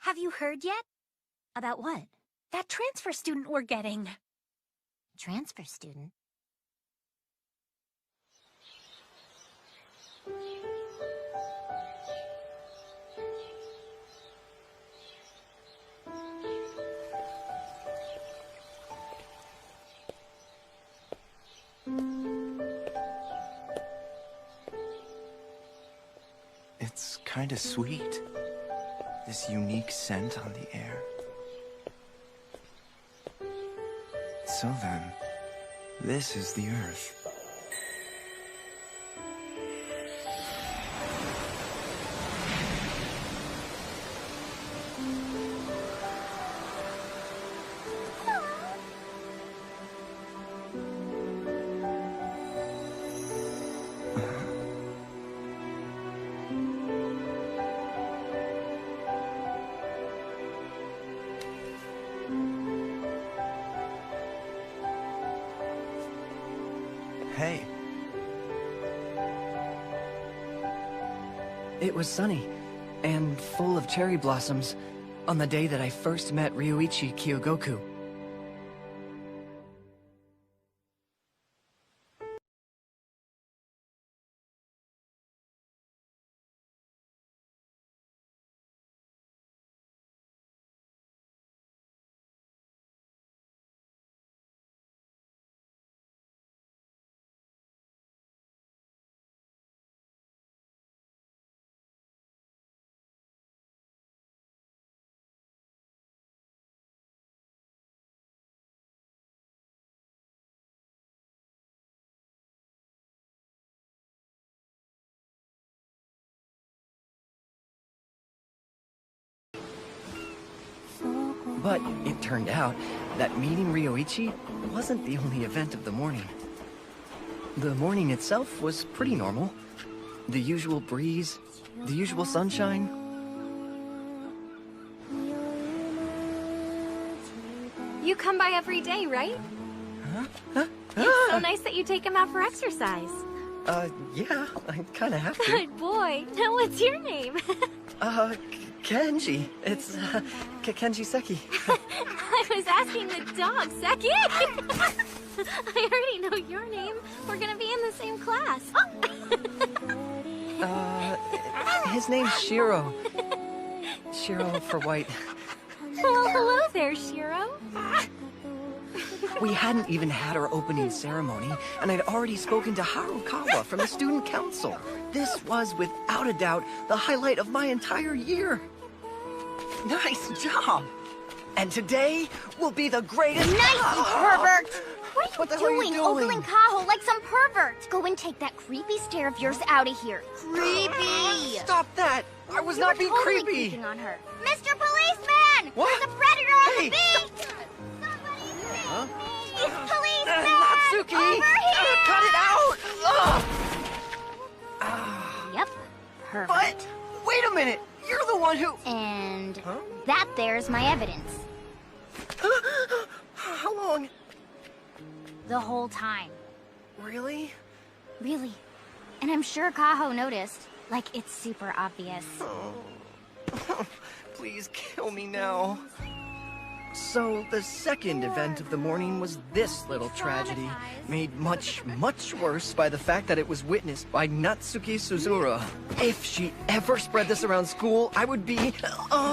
Have you heard yet? About what? That transfer student we're getting. Transfer student? It's kinda sweet. This unique scent on the air. So then, this is the Earth. Hey. It was sunny, and full of cherry blossoms, on the day that I first met Ryuichi Kyogoku. But it turned out that meeting Ryoichi wasn't the only event of the morning. The morning itself was pretty normal. The usual breeze, the usual sunshine. You come by every day, right? Huh? It's so nice that you take him out for exercise. Yeah, I kinda have to. Good boy. Now what's your name? Kenji. It's, Kenji Seki. I was asking the dog, Seki! I already know your name. We're gonna be in the same class. His name's Shiro. Shiro for white. Well, hello there, Shiro. We hadn't even had our opening ceremony, and I'd already spoken to Harukawa from the student council. This was, without a doubt, the highlight of my entire year. Nice job! And today will be the greatest— Nice, you pervert! What the hell are you doing? Ogling Kaho like some pervert! Go and take that creepy stare of yours out of here. Creepy! Stop that! I was not being totally creepy! creeping on her. Mr. Policeman! What? There's a predator on Hey, the beach! Somebody save me! Policeman! Natsuki! Over here! Cut it out! Yep, perfect. But, wait a minute! You're the one who— And that there's my evidence. How long? The whole time. Really? Really. And I'm sure Kaho noticed. Like, it's super obvious. Please kill me now. So, the second event of the morning was this little tragedy, made much, much worse by the fact that it was witnessed by Natsuki Suzura. If she ever spread this around school, I would be—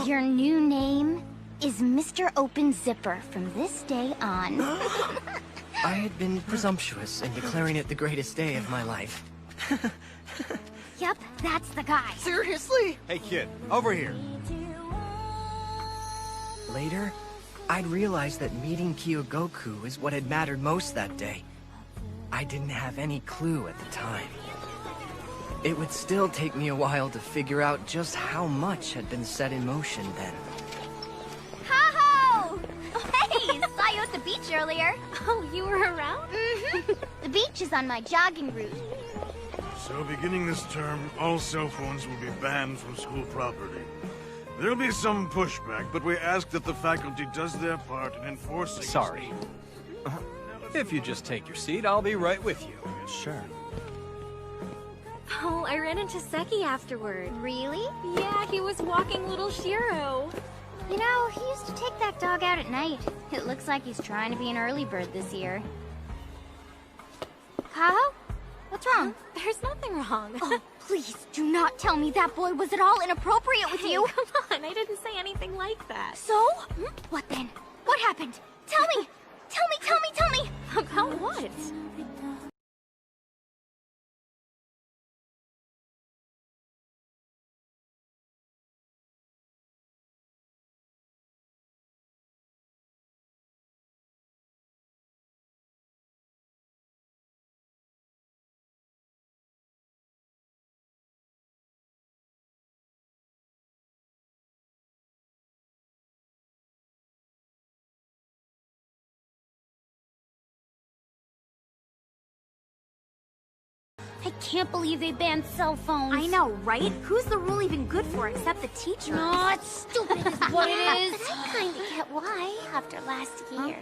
Your new name is Mr. Open Zipper from this day on. I had been presumptuous in declaring it the greatest day of my life. Yep, that's the guy. Seriously? Hey kid, over here. Later, I'd realized that meeting Kyogoku is what had mattered most that day. I didn't have any clue at the time. It would still take me a while to figure out just how much had been set in motion then. Kaho! Hey, saw you at the beach earlier. Oh, you were around? The beach is on my jogging route. So beginning this term, all cell phones will be banned from school property. There'll be some pushback, but we ask that the faculty does their part in enforcing— Sorry. If you just take your seat, I'll be right with you. Sure. Oh, I ran into Seki afterward. Really? Yeah, he was walking little Shiro. You know, he used to take that dog out at night. It looks like he's trying to be an early bird this year. Kaho? What's wrong? There's nothing wrong. Oh, please do not tell me that boy was at all inappropriate with Hey, you. come on, I didn't say anything like that. So? What then? What happened? Tell me! Tell me, tell me, tell me! About what? I can't believe they banned cell phones. I know, right? Who's the rule even good for except the teacher? No, it's stupid is what it is. I kinda get why after last year.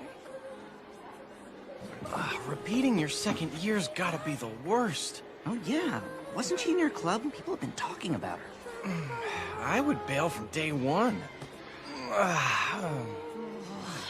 Repeating your second year's gotta be the worst. Oh, yeah. Wasn't she in your club? People have been talking about her. I would bail from day one.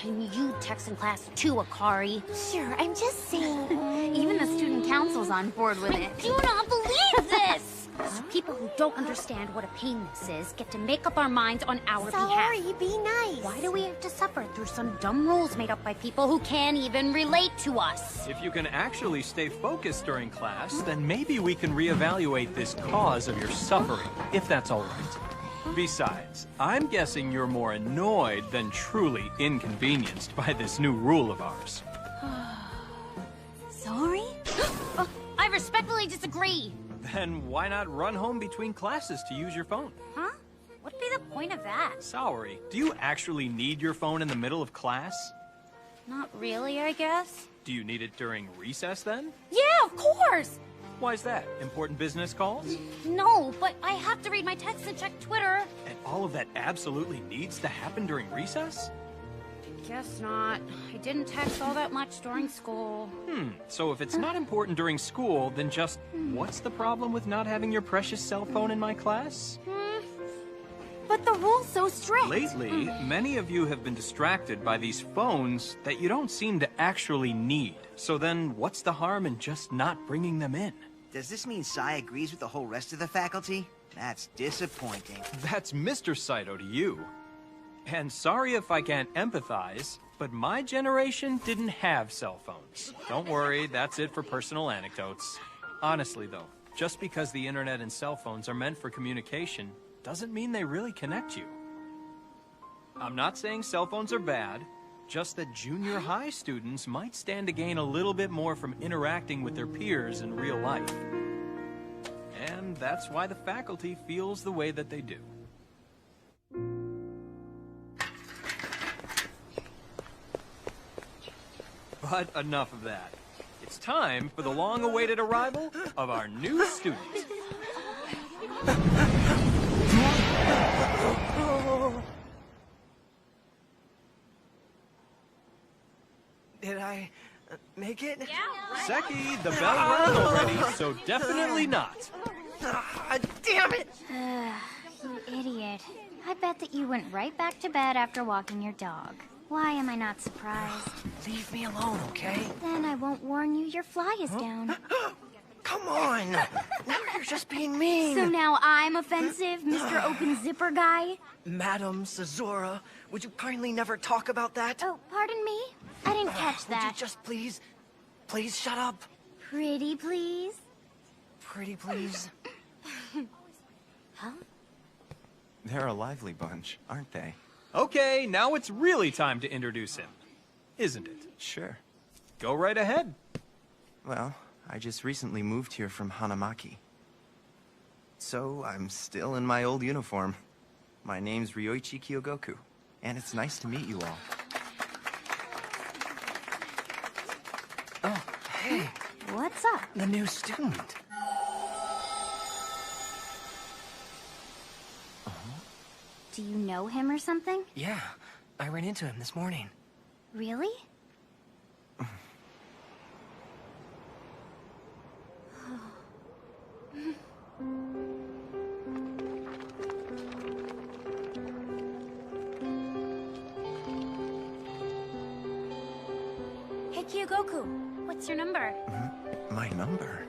And you text in class too, Akari. Sure, I'm just saying. Even the student council's on board with it. I do not believe this! People who don't understand what a pain this is get to make up our minds on our behalf. Sorry, be nice. Why do we have to suffer through some dumb rules made up by people who can't even relate to us? If you can actually stay focused during class, then maybe we can reevaluate this cause of your suffering, if that's all right. Besides, I'm guessing you're more annoyed than truly inconvenienced by this new rule of ours. Sorry? I respectfully disagree. Then why not run home between classes to use your phone? Huh? What'd be the point of that? Saori, do you actually need your phone in the middle of class? Not really, I guess. Do you need it during recess then? Yeah, of course! Why's that? Important business calls? No, but I have to read my texts and check Twitter. And all of that absolutely needs to happen during recess? Guess not. I didn't text all that much during school. So if it's not important during school, then just what's the problem with not having your precious cell phone in my class? But the rule's so strict. Lately, many of you have been distracted by these phones that you don't seem to actually need. So then what's the harm in just not bringing them in? Does this mean Sai agrees with the whole rest of the faculty? That's disappointing. That's Mr. Saito to you. And sorry if I can't empathize, but my generation didn't have cell phones. Don't worry, that's it for personal anecdotes. Honestly though, just because the internet and cell phones are meant for communication doesn't mean they really connect you. I'm not saying cell phones are bad, just that junior high students might stand to gain a little bit more from interacting with their peers in real life. And that's why the faculty feels the way that they do. But enough of that. It's time for the long-awaited arrival of our new student. Did I make it? Seki, the bell rang already, so definitely not. Ah, damn it! You idiot. I bet that you went right back to bed after walking your dog. Why am I not surprised? Leave me alone, okay? Then I won't warn you your fly is down. Come on! Now you're just being mean! So now I'm offensive, Mr. Open Zipper Guy? Madam Sazora, would you kindly never talk about that? Oh, pardon me? I didn't catch Would you that. just please shut up? Pretty please? Pretty please. They're a lively bunch, aren't they? Okay, now it's really time to introduce him. Isn't it? Sure. Go right ahead. Well, I just recently moved here from Hanamaki. So, I'm still in my old uniform. My name's Ryoichi Kyogoku, and it's nice to meet you all. Oh, hey, What's up? the new student. Do you know him or something? Yeah, I ran into him this morning. Really? Hey, Kyogoku, what's your number? My number?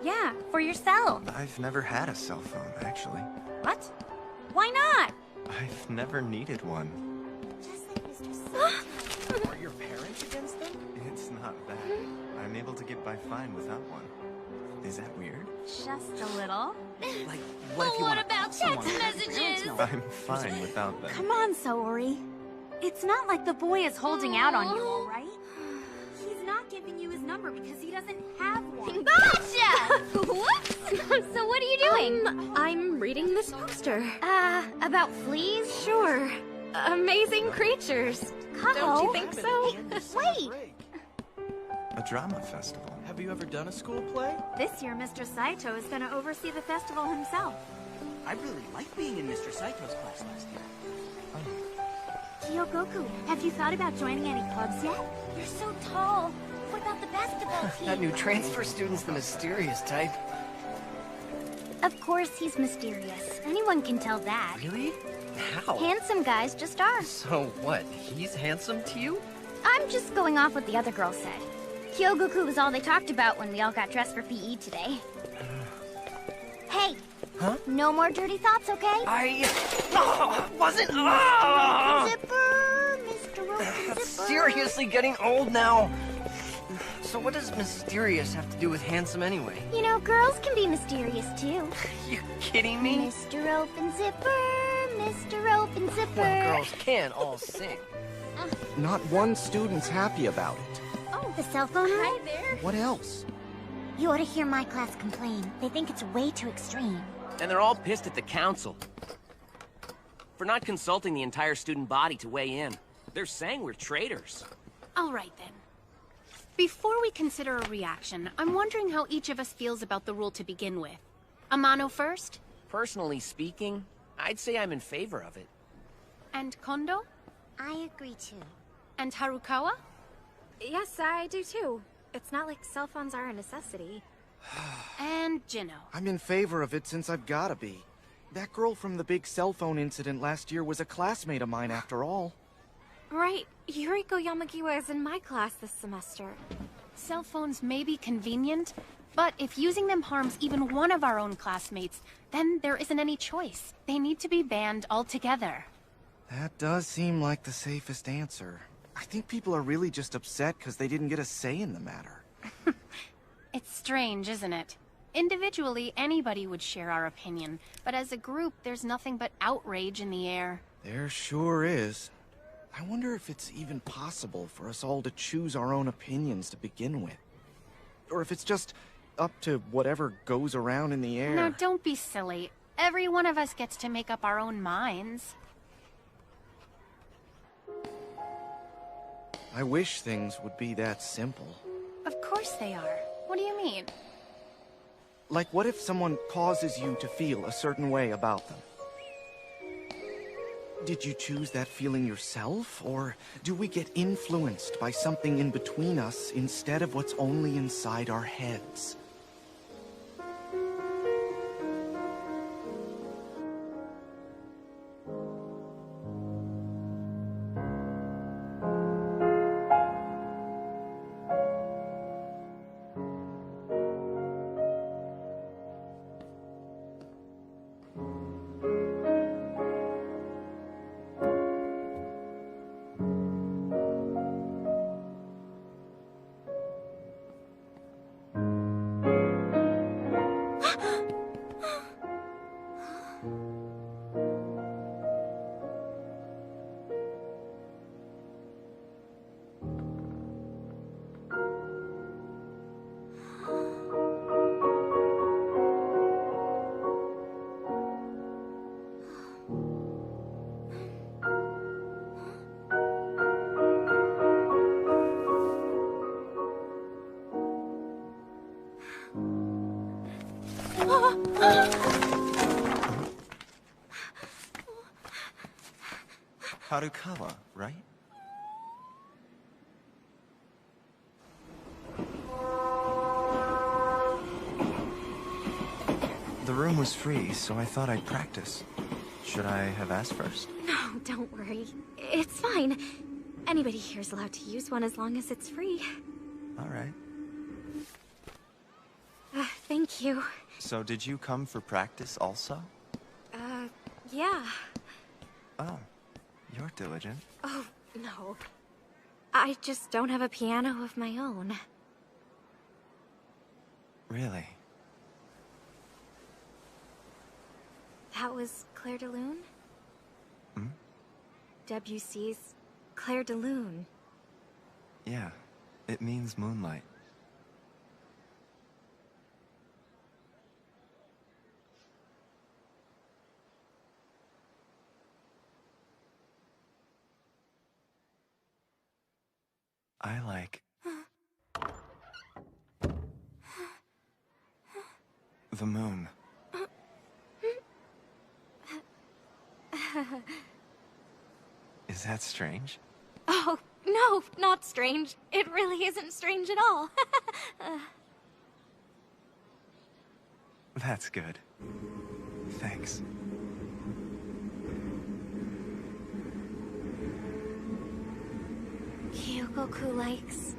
Yeah, for your cell. I've never had a cell phone, actually. What? Why not? I've never needed one. Are your parents against them? It's not bad. I'm able to get by fine without one. Is that weird? Just a little. Like, what if you What want to about text messages? I'm fine without them. Come on, Saori. It's not like the boy is holding out on you, all right? He's not giving you his number because he doesn't have one. Gotcha! Whoops! So what are you doing? I'm reading this poster. About fleas? Sure. Amazing creatures. Don't you think so? Wait! A drama festival. Have you ever done a school play? This year, Mr. Saito is going to oversee the festival himself. I really liked being in Mr. Saito's class last year. Kyogoku, have you thought about joining any clubs yet? You're so tall. What about the basketball team? That new transfer student's the mysterious type. Of course he's mysterious. Anyone can tell that. Really? How? Handsome guys just are. So what? He's handsome to you? I'm just going off what the other girl said. Kyogoku was all they talked about when we all got dressed for PE today. Hey! Huh? No more dirty thoughts, okay? Wasn't. Zipper, Mr. Open Zipper. Seriously getting old now. So what does mysterious have to do with handsome anyway? You know, girls can be mysterious too. You kidding me? Mr. Open Zipper, Mr. Open Zipper. Well, girls can all sing. Not one student's happy about it. Oh, the cell phone room? Hi there. What else? You ought to hear my class complain. They think it's way too extreme. And they're all pissed at the council for not consulting the entire student body to weigh in. They're saying we're traitors. All right, then. Before we consider a reaction, I'm wondering how each of us feels about the rule to begin with. Amano first? Personally speaking, I'd say I'm in favor of it. And Kondo? I agree too. And Harukawa? Yes, I do too. It's not like cell phones are a necessity. And Jino. I'm in favor of it since I've gotta be. That girl from the big cell phone incident last year was a classmate of mine after all. Right. Yuriko Yamagiwa is in my class this semester. Cell phones may be convenient, but if using them harms even one of our own classmates, then there isn't any choice. They need to be banned altogether. That does seem like the safest answer. I think people are really just upset because they didn't get a say in the matter. It's strange, isn't it? Individually, anybody would share our opinion, but as a group, there's nothing but outrage in the air. There sure is. I wonder if it's even possible for us all to choose our own opinions to begin with. Or if it's just up to whatever goes around in the air. Now, don't be silly. Every one of us gets to make up our own minds. I wish things would be that simple. Of course they are. What do you mean? Like, what if someone causes you to feel a certain way about them? Did you choose that feeling yourself, or do we get influenced by something in between us instead of what's only inside our heads? Harukawa, right? The room was free, so I thought I'd practice. Should I have asked first? No, don't worry. It's fine. Anybody here is allowed to use one as long as it's free. All right. Thank you. So did you come for practice also? Yeah. Oh, you're diligent. Oh, no. I just don't have a piano of my own. Really? That was Claire de Lune? Hmm? Debussy's Claire de Lune. Yeah, it means moonlight. I like the moon. Is that strange? Oh, no, not strange. It really isn't strange at all. That's good. Thanks. Kyogoku likes...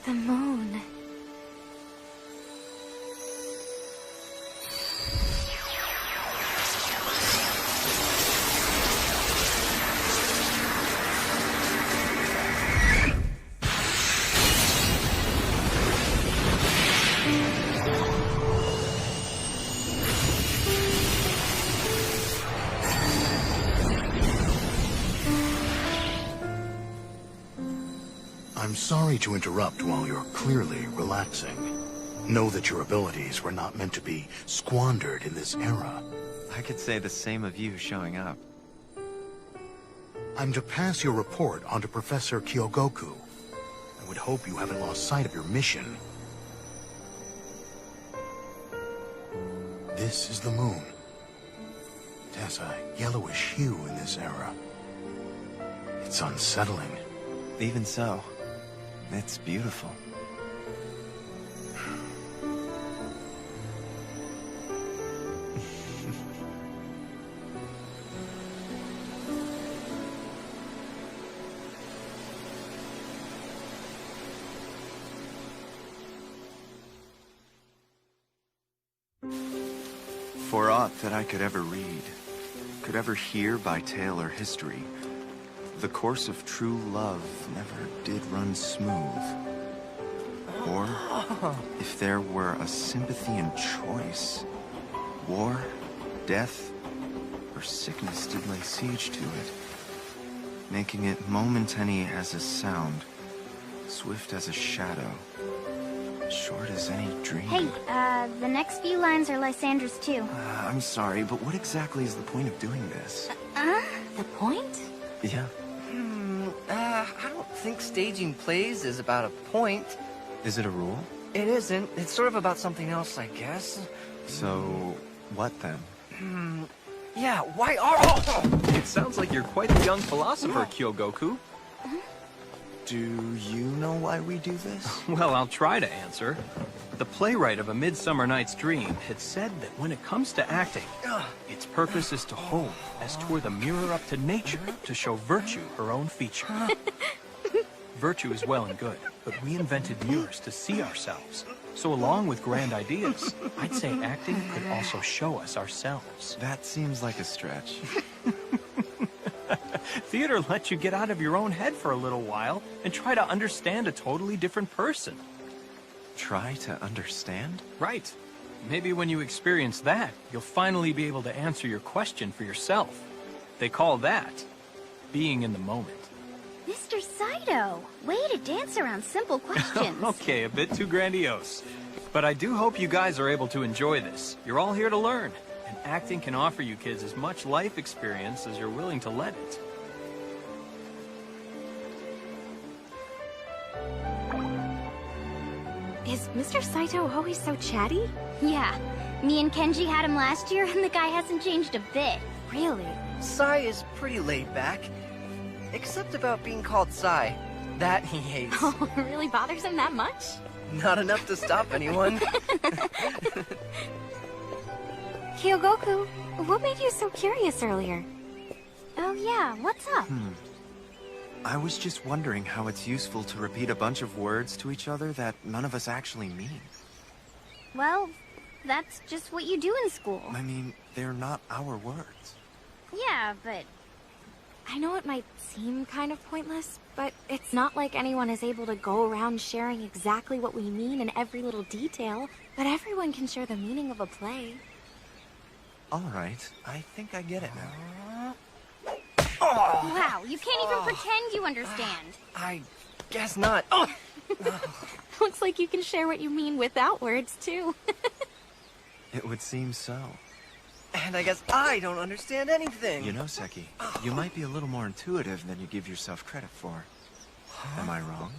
the moon. I'm sorry to interrupt while you're clearly relaxing. Know that your abilities were not meant to be squandered in this era. I could say the same of you showing up. I'm to pass your report on to Professor Kyogoku. I would hope you haven't lost sight of your mission. This is the moon. It has a yellowish hue in this era. It's unsettling. Even so, it's beautiful. For aught that I could ever read, could ever hear by tale or history, the course of true love never did run smooth. Or, if there were a sympathy and choice, war, death, or sickness did lay siege to it, making it momentary as a sound, swift as a shadow, short as any dream. Hey, the next few lines are Lysandra's too. I'm sorry, but what exactly is the point of doing this? The point? Yeah. I don't think staging plays is about a point. Is it a rule? It isn't. It's sort of about something else, I guess. So, what then? Yeah, why are... It sounds like you're quite a young philosopher, Kyogoku. Do you know why we do this? Well, I'll try to answer. The playwright of A Midsummer Night's Dream had said that when it comes to acting, its purpose is to hold, as 'twere the mirror up to nature, to show virtue her own feature. Virtue is well and good, but we invented mirrors to see ourselves. So along with grand ideas, I'd say acting could also show us ourselves. That seems like a stretch. Theater lets you get out of your own head for a little while and try to understand a totally different person. Try to understand? Right. Maybe when you experience that, you'll finally be able to answer your question for yourself. They call that being in the moment. Mr. Saito, way to dance around simple questions. Okay, a bit too grandiose. But I do hope you guys are able to enjoy this. You're all here to learn, and acting can offer you kids as much life experience as you're willing to let it. Is Mr. Saito always so chatty? Yeah, me and Kenji had him last year, and the guy hasn't changed a bit. Really? Sai is pretty laid back. Except about being called Sai. That he hates. Oh, it really bothers him that much? Not enough to stop anyone. Kyogoku, what made you so curious earlier? Oh yeah, what's up? I was just wondering how it's useful to repeat a bunch of words to each other that none of us actually mean. Well, that's just what you do in school. I mean, they're not our words. Yeah, but... I know it might seem kind of pointless, but it's not like anyone is able to go around sharing exactly what we mean in every little detail, but everyone can share the meaning of a play. Alright, I think I get it now. Wow, you can't even pretend you understand. I guess not. Looks like you can share what you mean without words, too. It would seem so. And I guess I don't understand anything. You know, Seki, you might be a little more intuitive than you give yourself credit for. Am I wrong?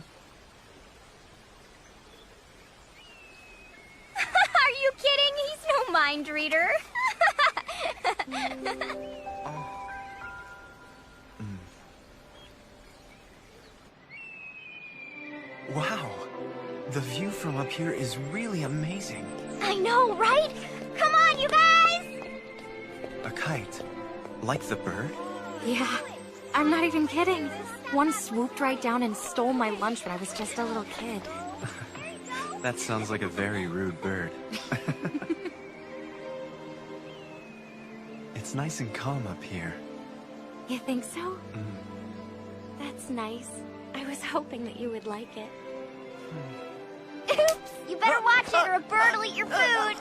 Are you kidding? He's no mind reader. Wow, the view from up here is really amazing. I know, right? Come on, you guys! A kite, like the bird? Yeah, I'm not even kidding. One swooped right down and stole my lunch when I was just a little kid. That sounds like a very rude bird. It's nice and calm up here. You think so? That's nice. I was hoping that you would like it. Oops! You better watch it or a bird will eat your food!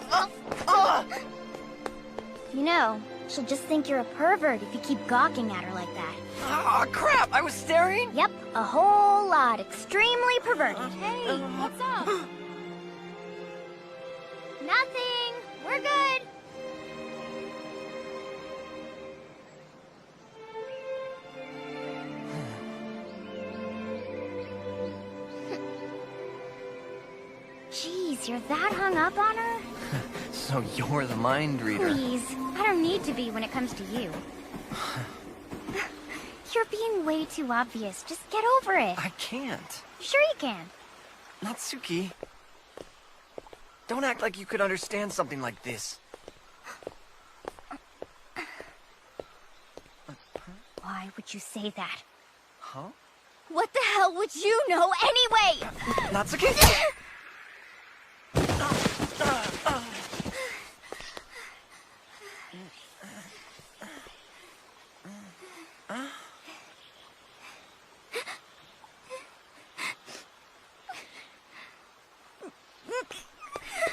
You know, she'll just think you're a pervert if you keep gawking at her like that. Oh, crap! I was staring? Yep, a whole lot. Extremely perverted. Hey, what's up? Nothing. We're good. Jeez, you're that hung up on her? So you're the mind reader. Please, I don't need to be when it comes to you. You're being way too obvious. Just get over it. I can't. Sure you can. Natsuki. Don't act like you could understand something like this. Why would you say that? Huh? What the hell would you know anyway? Natsuki?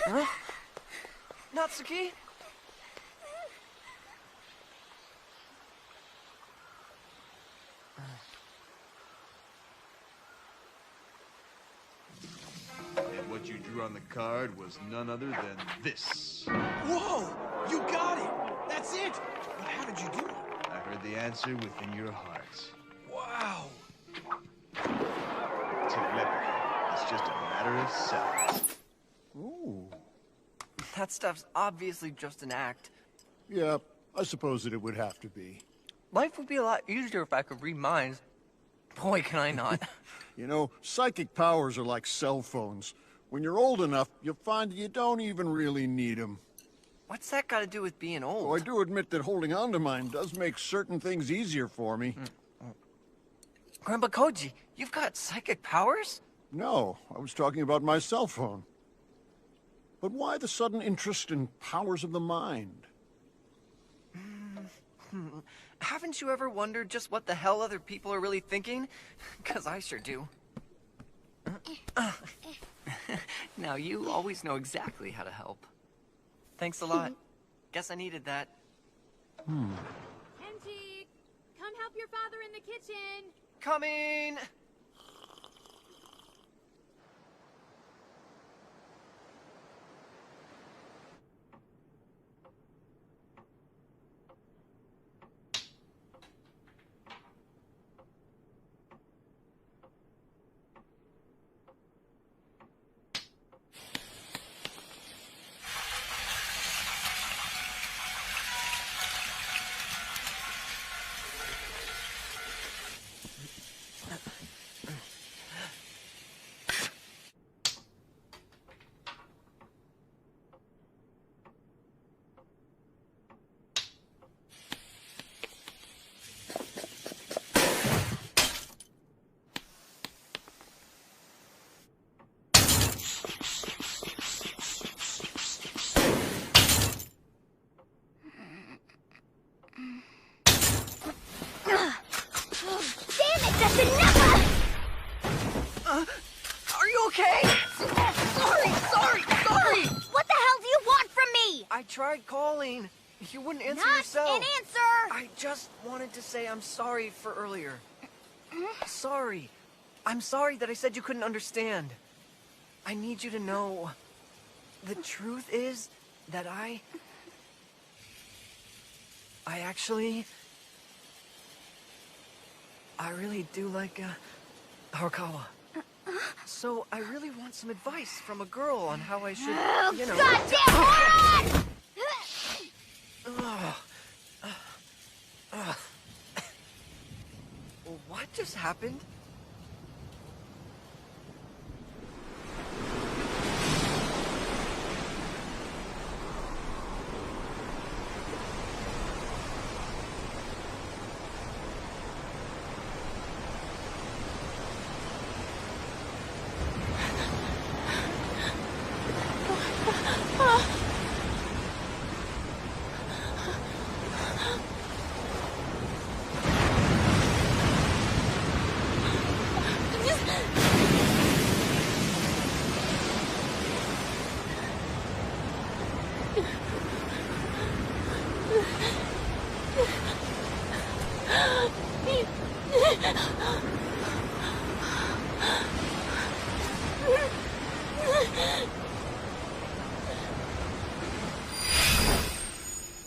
Huh? Natsuki? And what you drew on the card was none other than this. Whoa! You got it! That's it! But how did you do it? I heard the answer within your hearts. Wow! Telepathy. It's just a matter of sight. Ooh. That stuff's obviously just an act. Yeah, I suppose that it would have to be. Life would be a lot easier if I could read minds. Boy, can I not. You know, psychic powers are like cell phones. When you're old enough, you'll find that you don't even really need them. What's that got to do with being old? Oh, I do admit that holding on to mine does make certain things easier for me. Grandpa Koji, you've got psychic powers? No, I was talking about my cell phone. But why the sudden interest in powers of the mind? Haven't you ever wondered just what the hell other people are really thinking? 'Cause I sure do. Now, you always know exactly how to help. Thanks a lot. Guess I needed that. Kenji, come help your father in the kitchen. Coming! I tried calling. You wouldn't answer Not yourself. an answer! I just wanted to say I'm sorry for earlier. Sorry. I'm sorry that I said you couldn't understand. I need you to know... The truth is that I actually... I really do like, Harukawa. So I really want some advice from a girl on how I should, you know... Goddamn moron! What just happened?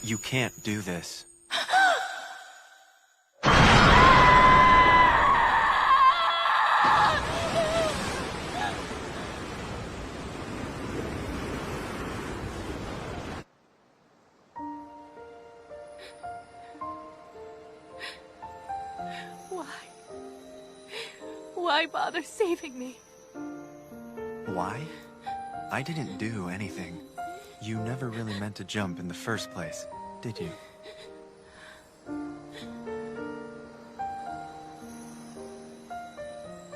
You can't do this. Why bother saving me? Why? I didn't do anything. You never really meant to jump in the first place, did you?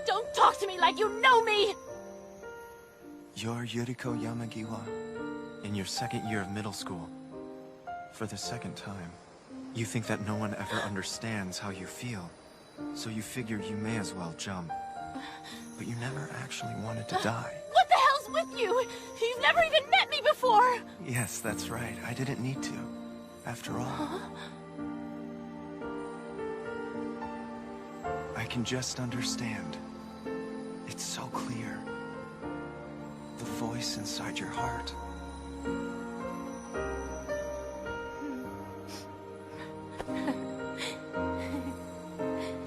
Don't talk to me like you know me! You're Yuriko Yamagiwa, in your second year of middle school. For the second time. You think that no one ever understands how you feel, so you figure you may as well jump. But you never actually wanted to die. What the hell's with you? You've never even met me before! Yes, that's right. I didn't need to. After all. I can just understand. It's so clear. The voice inside your heart.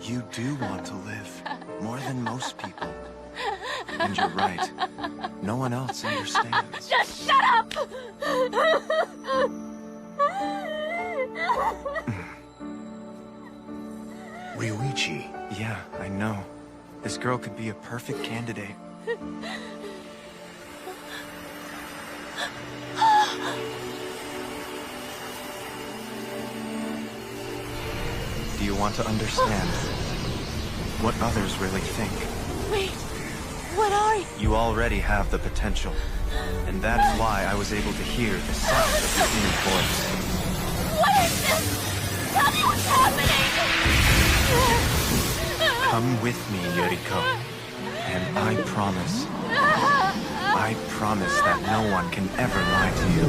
You do want to live, more than most people. And you're right. No one else understands. Just shut up! Ryuichi. Yeah, I know. This girl could be a perfect candidate. Do you want to understand what others really think? Wait, what are you? You already have the potential, and that's why I was able to hear the sound of your inner voice. What is this? Tell me what's happening! Come with me, Yuriko, and I promise that no one can ever lie to you.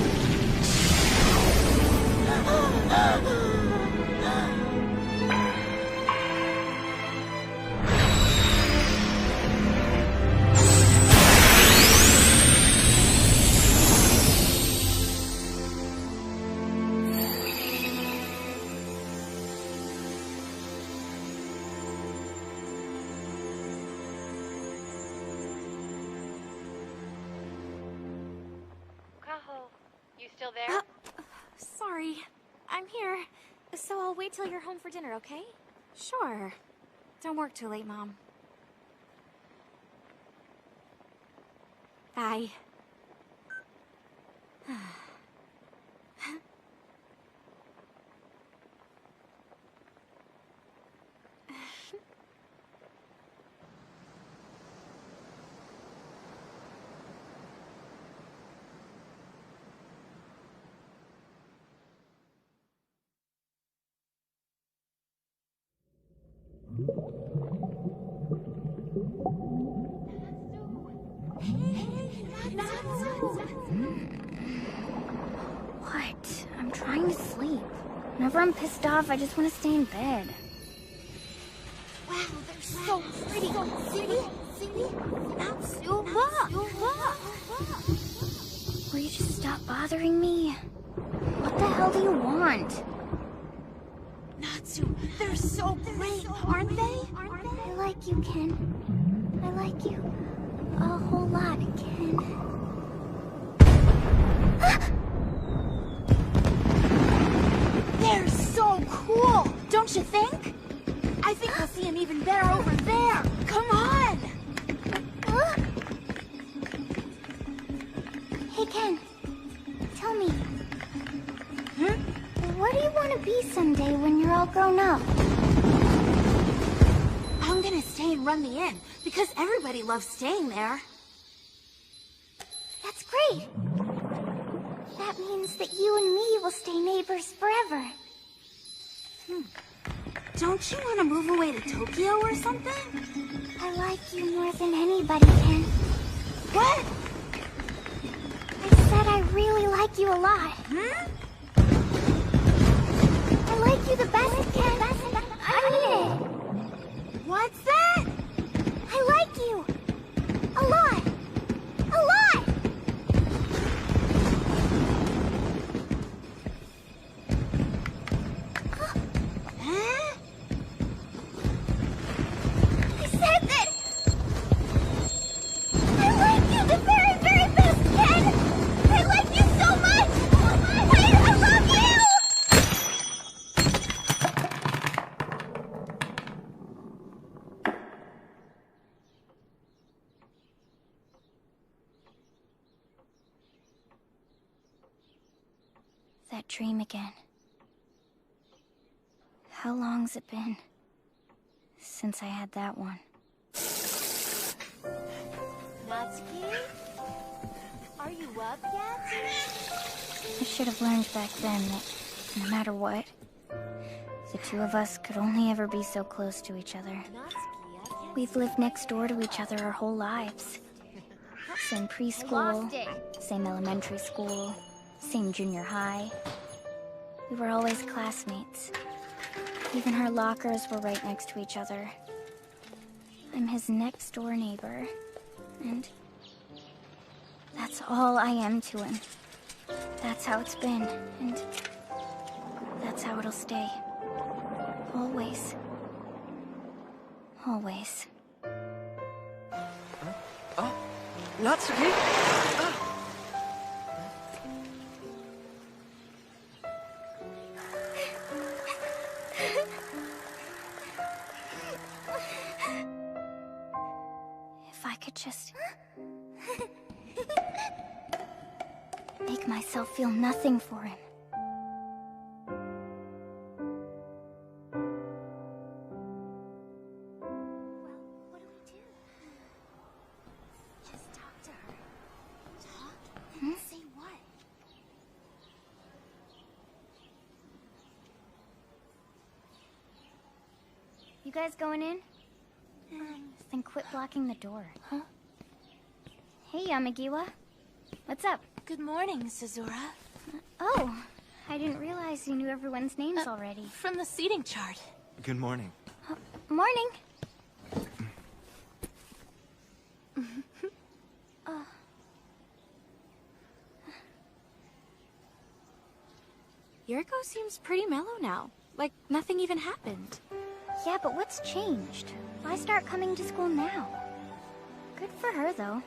Still there? Sorry. I'm here. So I'll wait till you're home for dinner, okay? Sure. Don't work too late, Mom. Bye. trying to sleep. Whenever I'm pissed off, I just want to stay in bed. Wow, they're so pretty. Will you just stop bothering me? What the hell do you want? Natsu, they're so great, aren't they? I like you, Ken. I like you a whole lot, Ken. They're so cool, don't you think? I think we'll see him even better over there. Come on! Hey, Ken. Tell me. What do you want to be someday when you're all grown up? I'm gonna stay and run the inn, because everybody loves staying there. That's great. That means that you and me will stay neighbors forever. Don't you want to move away to Tokyo or something? I like you more than anybody, Ken. What? I said I really like you a lot. I like you the best, Ken. I mean it. What's that? I like you. A lot. A lot. Huh? I said that. I like you the very, very best, Ken. I like you so much. I love you. That dream again. How long's it been since I had that one? Natsuki? Are you up yet? I should have learned back then that no matter what, the two of us could only ever be so close to each other. We've lived next door to each other our whole lives. Same preschool, same elementary school, same junior high. We were always classmates. Even our lockers were right next to each other. I'm his next door neighbor, and that's all I am to him. That's how it's been, and that's how it'll stay. Always. Always. Natsuki! If I could just make myself feel nothing for him. You guys going in? Then quit blocking the door. Huh? Hey, Yamagiwa. What's up? Good morning, Suzura. Oh, I didn't realize you knew everyone's names already. From the seating chart. Good morning. Morning. Yuriko seems pretty mellow now. Like nothing even happened. Yeah, but what's changed? Why start coming to school now? Good for her, though.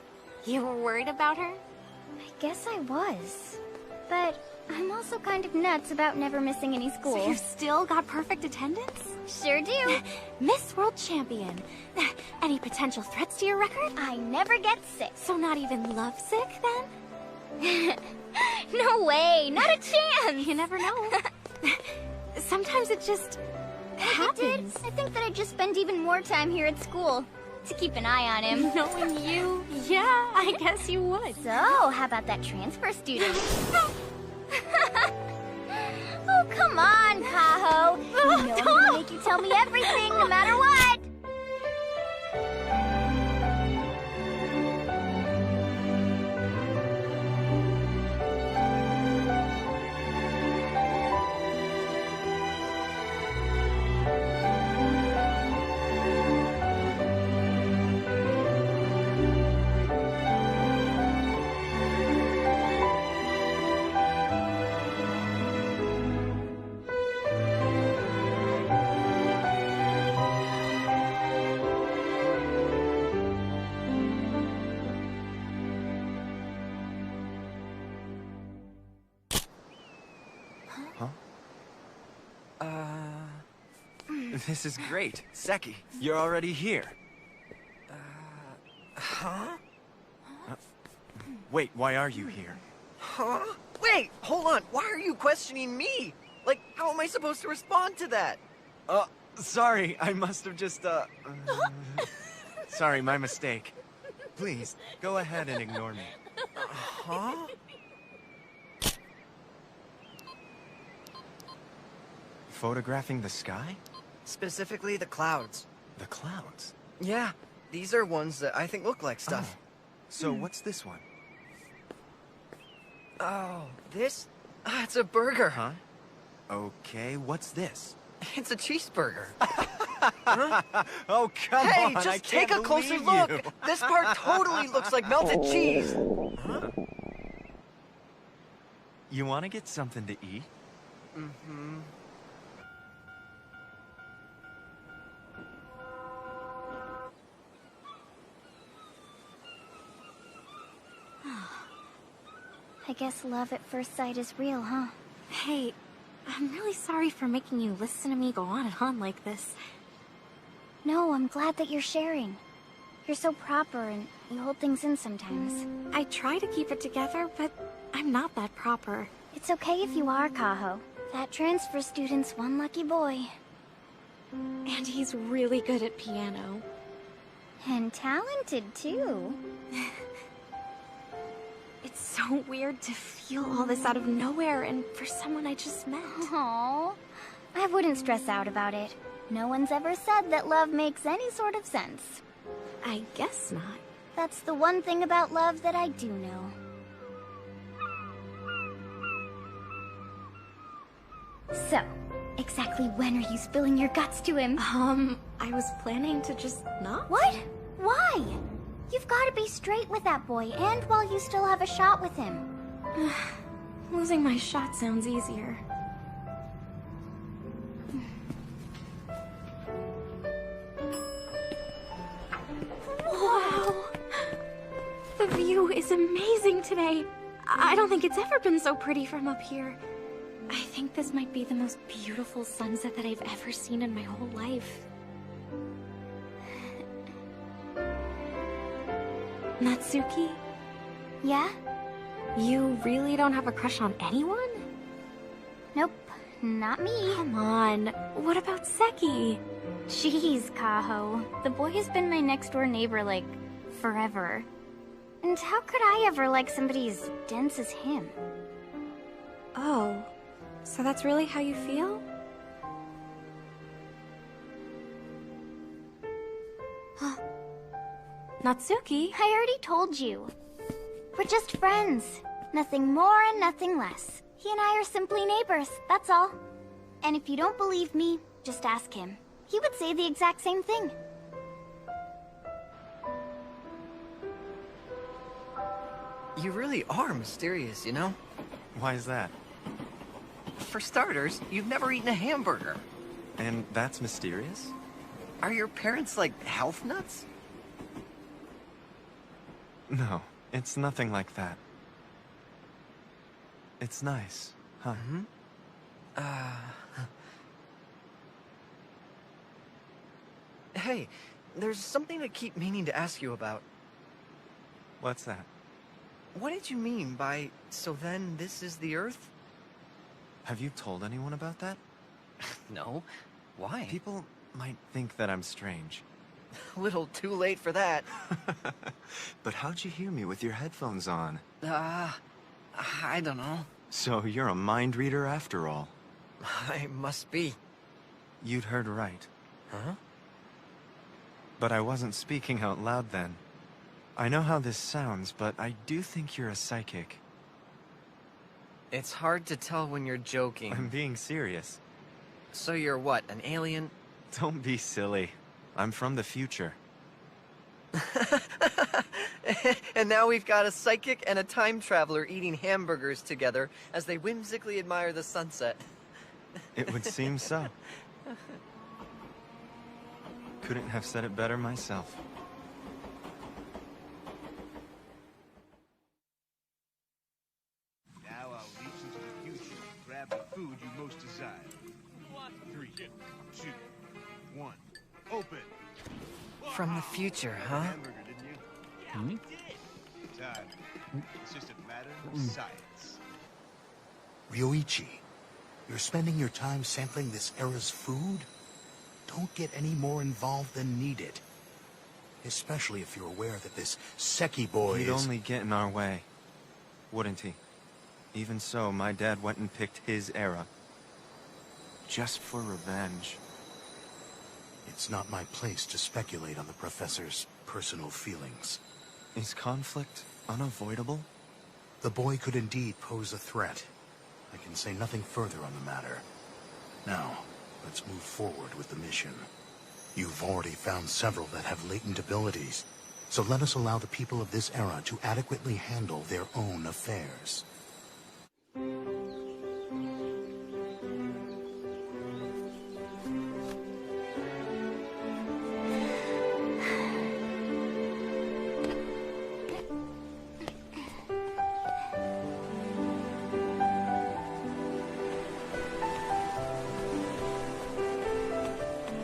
You were worried about her? I guess I was. But I'm also kind of nuts about never missing any school. So you've still got perfect attendance? Sure do. Miss World Champion. Any potential threats to your record? I never get sick. So not even lovesick, then? No way, not a chance. You never know. Sometimes it just happens. I think that I just spend even more time here at school to keep an eye on him. Knowing you, yeah, I guess you would. So, how about that transfer student? Oh, come on, Kaho. You know I'm gonna make you tell me everything, no matter what. Huh? This is great. Seki, you're already here. Huh? Wait, why are you here? Huh? Wait, hold on. Why are you questioning me? Like, how am I supposed to respond to that? Sorry, I must have just, Sorry, my mistake. Please, go ahead and ignore me. Huh? Photographing the sky? Specifically the clouds. The clouds? Yeah, these are ones that I think look like stuff. Oh. So what's this one? Oh, this? It's a burger. Huh? Okay, what's this? It's a cheeseburger. Huh? Oh, come hey, on, just I take can't a closer believe look. you. This part totally looks like melted cheese. Huh? You want to get something to eat? Mm-hmm. I guess love at first sight is real, huh? Hey, I'm really sorry for making you listen to me go on and on like this. No, I'm glad that you're sharing. You're so proper and you hold things in sometimes. I try to keep it together, but I'm not that proper. It's okay if you are, Kaho. That transfer student's one lucky boy. And he's really good at piano. And talented, too. It's so weird to feel all this out of nowhere and for someone I just met. Aww. I wouldn't stress out about it. No one's ever said that love makes any sort of sense. I guess not. That's the one thing about love that I do know. So, exactly when are you spilling your guts to him? I was planning to just not. What? Why? You've got to be straight with that boy, and while you still have a shot with him. Losing my shot sounds easier. Wow! The view is amazing today. I don't think it's ever been so pretty from up here. I think this might be the most beautiful sunset that I've ever seen in my whole life. Natsuki? Yeah? You really don't have a crush on anyone? Nope, not me. Come on, what about Seki? Jeez, Kaho. The boy has been my next-door neighbor, like, forever. And how could I ever like somebody as dense as him? Oh, so that's really how you feel? Natsuki? I already told you. We're just friends. Nothing more and nothing less. He and I are simply neighbors, that's all. And if you don't believe me, just ask him. He would say the exact same thing. You really are mysterious, you know? Why is that? For starters, you've never eaten a hamburger. And that's mysterious? Are your parents, like, health nuts? No, it's nothing like that. It's nice, huh? Hey, there's something I keep meaning to ask you about. What's that? What did you mean by, so then this is the Earth? Have you told anyone about that? No. Why? People might think that I'm strange. A little too late for that. But how'd you hear me with your headphones on? I don't know. So you're a mind reader after all. I must be. You'd heard right. Huh? But I wasn't speaking out loud then. I know how this sounds, but I do think you're a psychic. It's hard to tell when you're joking. I'm being serious. So you're what, an alien? Don't be silly. I'm from the future. And now we've got a psychic and a time traveler eating hamburgers together as they whimsically admire the sunset. It would seem so. Couldn't have said it better myself. Now I'll reach into the future and grab the food you most desire. 3, 2, 1, open. From the future, huh? Hamburger, didn't you? Time. It's just a matter of science. Ryoichi, you're spending your time sampling this era's food? Don't get any more involved than needed. Especially if you're aware that this Seki boy He'd is... only get in our way, wouldn't he? Even so, my dad went and picked his era. Just for revenge. It's not my place to speculate on the professor's personal feelings. Is conflict unavoidable? The boy could indeed pose a threat. I can say nothing further on the matter. Now, let's move forward with the mission. You've already found several that have latent abilities, so let us allow the people of this era to adequately handle their own affairs.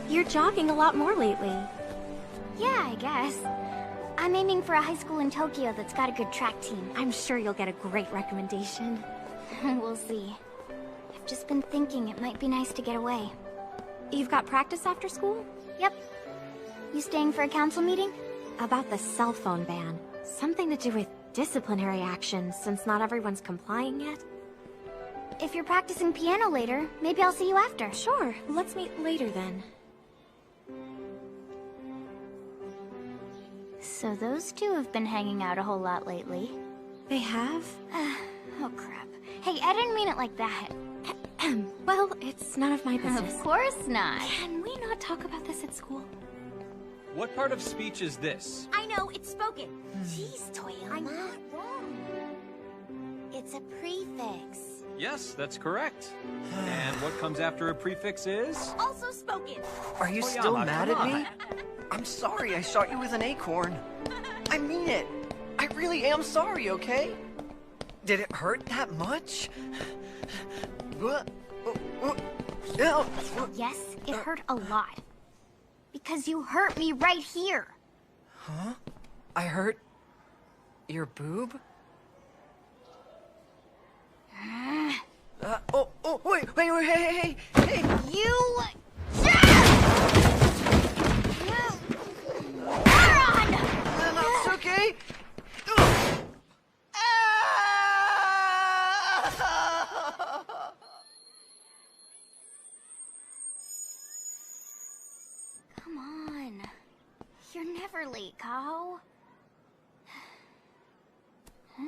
You're jogging a lot more lately. Yeah, I guess. I'm aiming for a high school in Tokyo that's got a good track team. I'm sure you'll get a great recommendation. We'll see. I've just been thinking it might be nice to get away. You've got practice after school? Yep. You staying for a council meeting? About the cell phone ban. Something to do with disciplinary actions, since not everyone's complying yet. If you're practicing piano later, maybe I'll see you after. Sure, let's meet later then. So those two have been hanging out a whole lot lately. They have? Oh crap. Hey, I didn't mean it like that. Well, it's none of my business. Of course not. Can we not talk about this at school? What part of speech is this? I know, it's spoken. Jeez, Toyama. I'm not wrong. It's a prefix. Yes, that's correct. And what comes after a prefix is? Also spoken. Are you Toyama, still mad come at me? on. I'm sorry I shot you with an acorn. I mean it. I really am sorry, okay? Did it hurt that much? Yes, it hurt a lot. Because you hurt me right here. Huh? I hurt your boob? Wait, hey! You... That's okay. Come on. You're never late, Kao. Huh?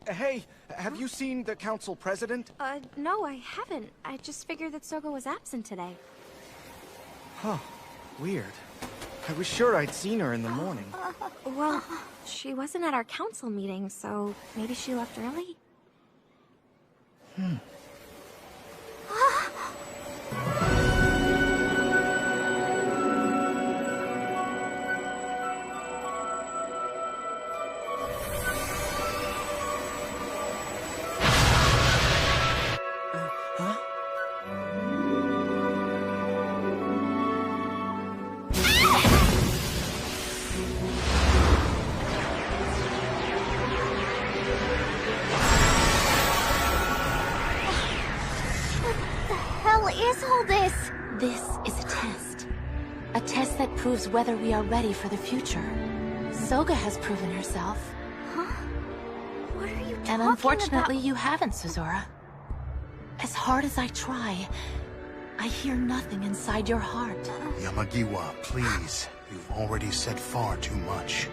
Hey, have you seen the council president? No, I haven't. I just figured that Soga was absent today. Huh. Weird. I was sure I'd seen her in the morning. Well, she wasn't at our council meeting, so maybe she left early? This is a test. A test that proves whether we are ready for the future. Soga has proven herself. Huh? What are you talking And unfortunately, about? you haven't, Suzora. As hard as I try, I hear nothing inside your heart. Yamagiwa, please. You've already said far too much.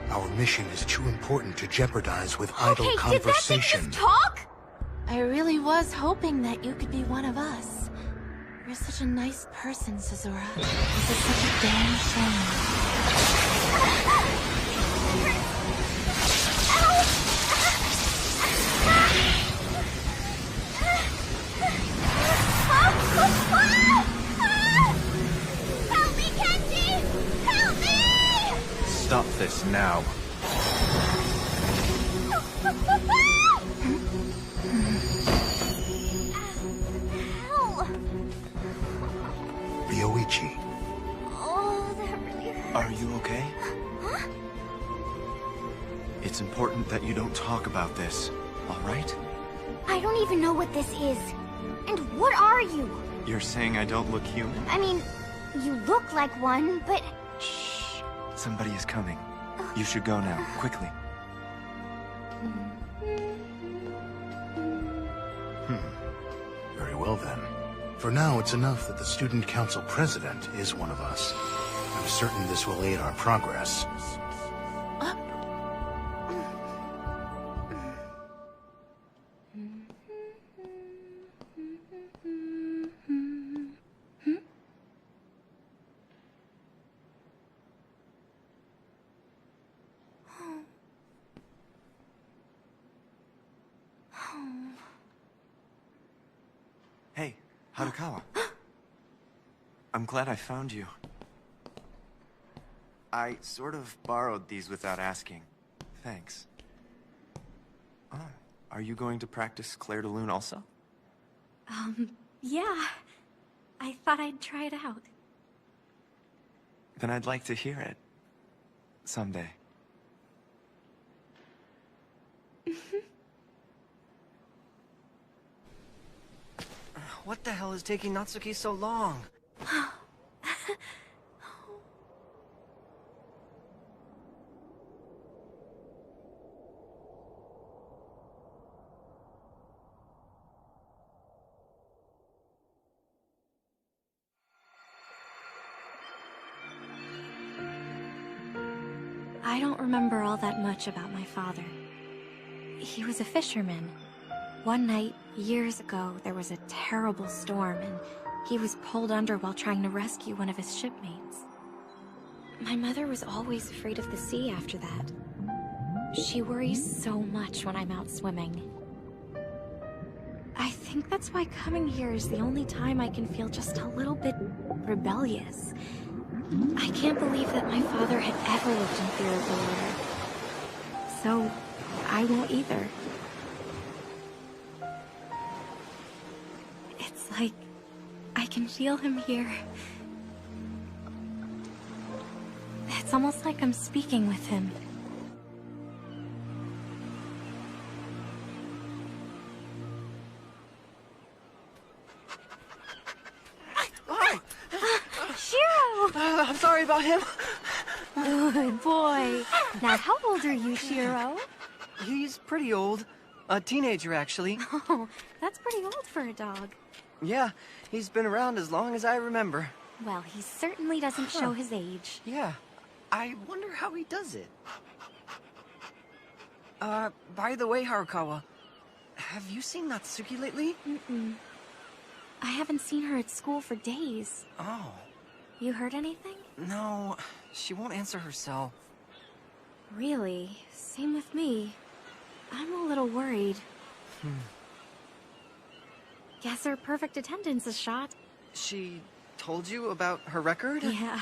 Our mission is too important to jeopardize with idle conversation. Did that thing just talk? I really was hoping that you could be one of us. You're such a nice person, Suzora. This is such a damn shame. important that you don't talk about this, all right? I don't even know what this is. And what are you? You're saying I don't look human? I mean, you look like one, but... Shh. Somebody is coming. You should go now, quickly. Very well then. For now, it's enough that the Student Council President is one of us. I'm certain this will aid our progress. Hey, Harukawa. I'm glad I found you. I sort of borrowed these without asking. Thanks. Oh, are you going to practice Clair de Lune also? Yeah. I thought I'd try it out. Then I'd like to hear it. Someday. What the hell is taking Natsuki so long? I don't remember all that much about my father. He was a fisherman. One night, years ago, there was a terrible storm, and he was pulled under while trying to rescue one of his shipmates. My mother was always afraid of the sea after that. She worries so much when I'm out swimming. I think that's why coming here is the only time I can feel just a little bit rebellious. I can't believe that my father had ever lived in fear of the water. So, I won't either. It's like I can feel him here. It's almost like I'm speaking with him. Shiro! I'm sorry about him. Good boy. Now, how old are you, Shiro? He's pretty old. A teenager, actually. Oh, that's pretty old for a dog. Yeah, he's been around as long as I remember. Well, he certainly doesn't show his age. Yeah. I wonder how he does it. By the way, Harukawa, have you seen Natsuki lately? Mm-mm. I haven't seen her at school for days. Oh. You heard anything? No, she won't answer her cell. Really? Same with me. I'm a little worried. Guess her perfect attendance is shot. She told you about her record? Yeah,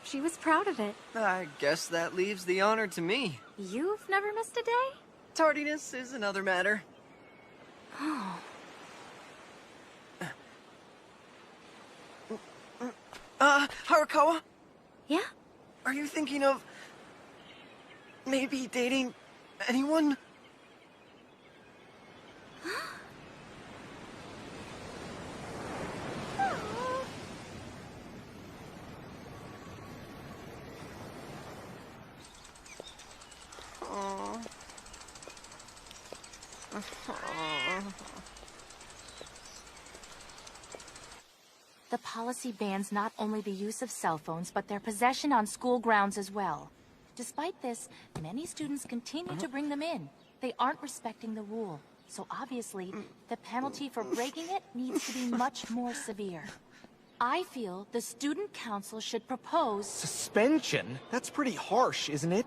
she was proud of it. I guess that leaves the honor to me. You've never missed a day? Tardiness is another matter. Oh. Harukawa? Yeah? Are you thinking of maybe dating anyone? The policy bans not only the use of cell phones, but their possession on school grounds as well. Despite this, many students continue to bring them in. They aren't respecting the rule. So obviously, the penalty for breaking it needs to be much more severe. I feel the student council should propose... Suspension? That's pretty harsh, isn't it?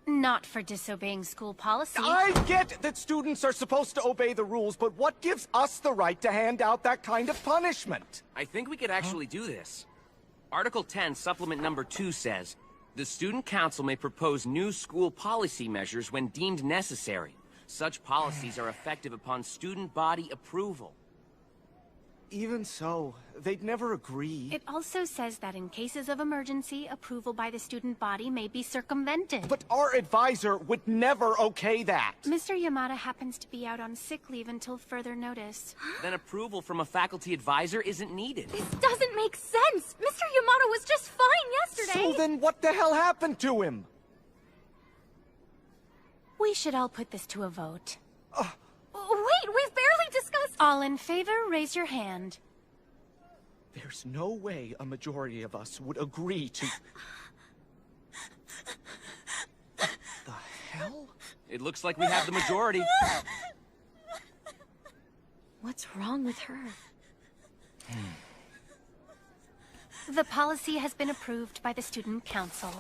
Not for disobeying school policy. I get that students are supposed to obey the rules, but what gives us the right to hand out that kind of punishment? I think we could actually do this. Article 10, Supplement Number 2 says, the Student Council may propose new school policy measures when deemed necessary. Such policies are effective upon student body approval. even so, they'd never agree. It also says that in cases of emergency, approval by the student body may be circumvented. But our advisor would never okay that. Mr. Yamada happens to be out on sick leave until further notice. Then approval from a faculty advisor isn't needed. This doesn't make sense. Mr. Yamada was just fine yesterday. So then what the hell happened to him? We should all put this to a vote. Wait, we've barely discussed... All in favor, raise your hand. There's no way a majority of us would agree to... The hell? It looks like we have the majority. What's wrong with her? The policy has been approved by the student council.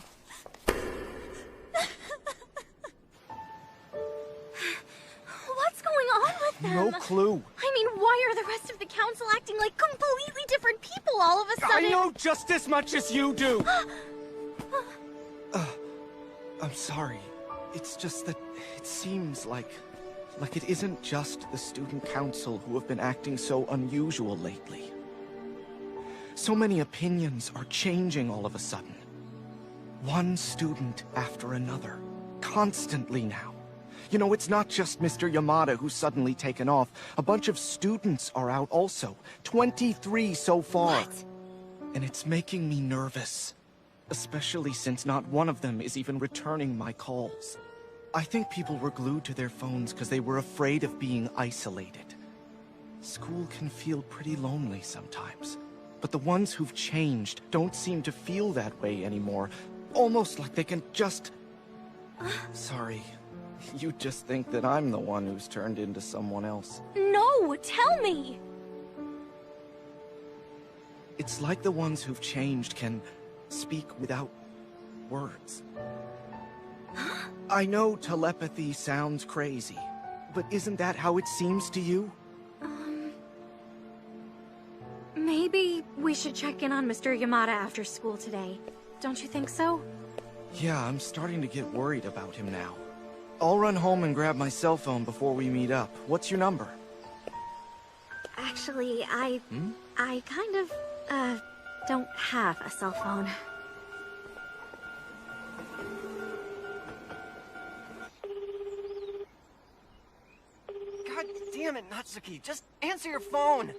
What's going on with them? No clue. I mean, why are the rest of the council acting like completely different people all of a sudden? I know just as much as you do! I'm sorry. It's just that it seems like it isn't just the student council who have been acting so unusual lately. So many opinions are changing all of a sudden. One student after another. Constantly now. You know, it's not just Mr. Yamada who's suddenly taken off. A bunch of students are out also. 23 so far. What? And it's making me nervous. Especially since not one of them is even returning my calls. I think people were glued to their phones because they were afraid of being isolated. School can feel pretty lonely sometimes. But the ones who've changed don't seem to feel that way anymore. Almost like they can just... Sorry. You just think that I'm the one who's turned into someone else. No, tell me! It's like the ones who've changed can speak without words. I know telepathy sounds crazy, but isn't that how it seems to you? Maybe we should check in on Mr. Yamada after school today. Don't you think so? Yeah, I'm starting to get worried about him now. I'll run home and grab my cell phone before we meet up. What's your number? Actually, I kind of, don't have a cell phone. God damn it, Natsuki. Just answer your phone.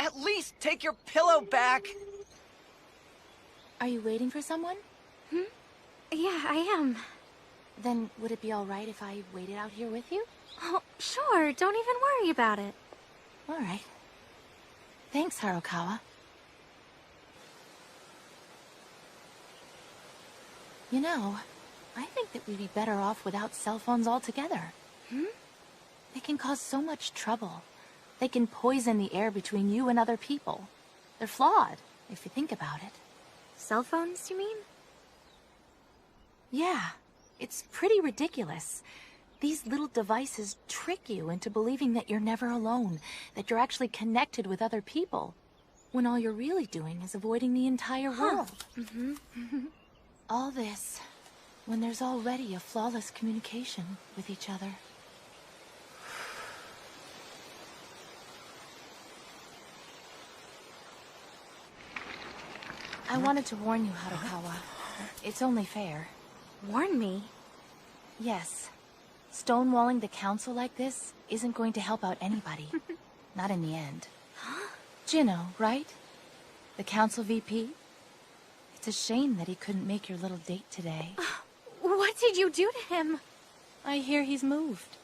At least take your pillow back. Are you waiting for someone? Yeah, I am. Then would it be all right if I waited out here with you? Oh, sure. Don't even worry about it. All right. Thanks, Harukawa. You know, I think that we'd be better off without cell phones altogether. They can cause so much trouble. They can poison the air between you and other people. They're flawed, if you think about it. Cell phones, you mean? Yeah, it's pretty ridiculous. These little devices trick you into believing that you're never alone, that you're actually connected with other people, when all you're really doing is avoiding the entire world. All this, when there's already a flawless communication with each other. I wanted to warn you, Harukawa. It's only fair. Warn me? Yes. Stonewalling the council like this isn't going to help out anybody. Not in the end. Jinno, right? The council VP? It's a shame that he couldn't make your little date today. What did you do to him? I hear he's moved.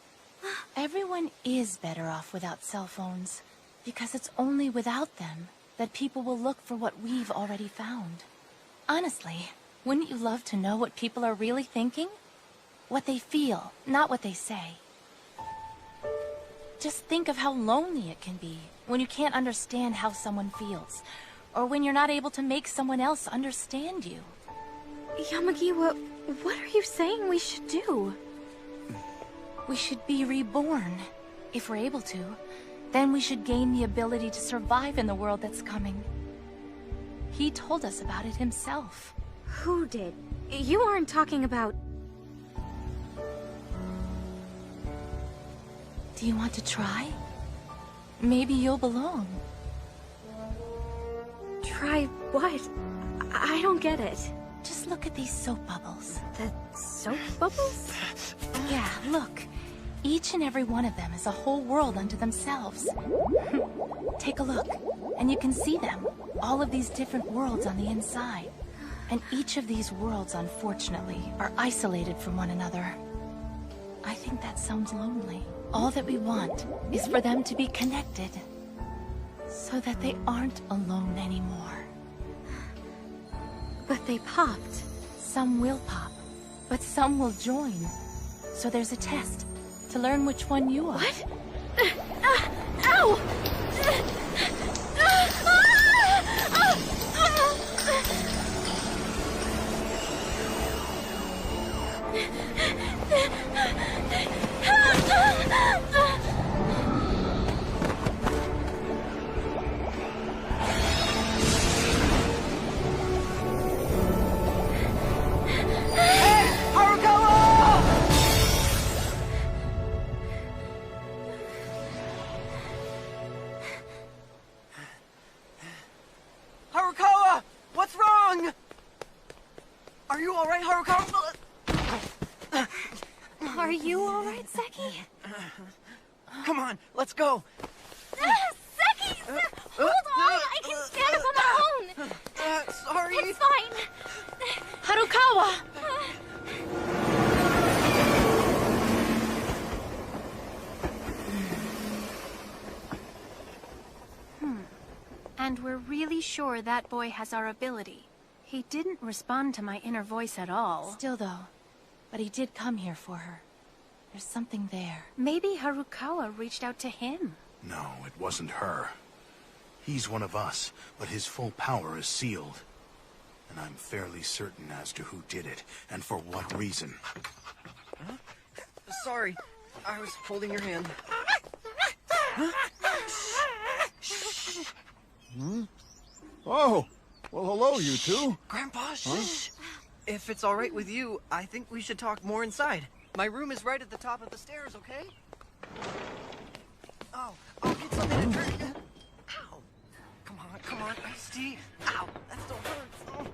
Everyone is better off without cell phones, because it's only without them that people will look for what we've already found. Honestly, wouldn't you love to know what people are really thinking? What they feel, not what they say. Just think of how lonely it can be when you can't understand how someone feels, or when you're not able to make someone else understand you. Yamagi, what are you saying we should do? We should be reborn, if we're able to. Then we should gain the ability to survive in the world that's coming. He told us about it himself. Who did? You aren't talking about... Do you want to try? Maybe you'll belong. Try what? I don't get it. Just look at these soap bubbles. The soap bubbles? Yeah, look. Each and every one of them is a whole world unto themselves. Take a look, and you can see them. All of these different worlds on the inside. And each of these worlds, unfortunately, are isolated from one another. I think that sounds lonely. All that we want is for them to be connected, so that they aren't alone anymore. But they popped. Some will pop, but some will join. So there's a test to learn which one you are. What? Ow! Harukawa! What's wrong? Are you alright, Harukawa? Are you alright, Seki? Come on, let's go. Seki! Hold on! I can stand up on my own! Sorry. It's fine! Harukawa! And we're really sure that boy has our ability. He didn't respond to my inner voice at all. Still though, but he did come here for her. There's something there. Maybe Harukawa reached out to him. No, it wasn't her. He's one of us, but his full power is sealed. And I'm fairly certain as to who did it, and for what reason. Huh? Sorry, I was holding your hand. Hmm? Oh, well, hello, you two. Grandpa, shh. If it's all right with you, I think we should talk more inside. My room is right at the top of the stairs, okay? Oh, I'll get something to drink. Ow. Come on, Steve. Ow, that still hurts. Oh.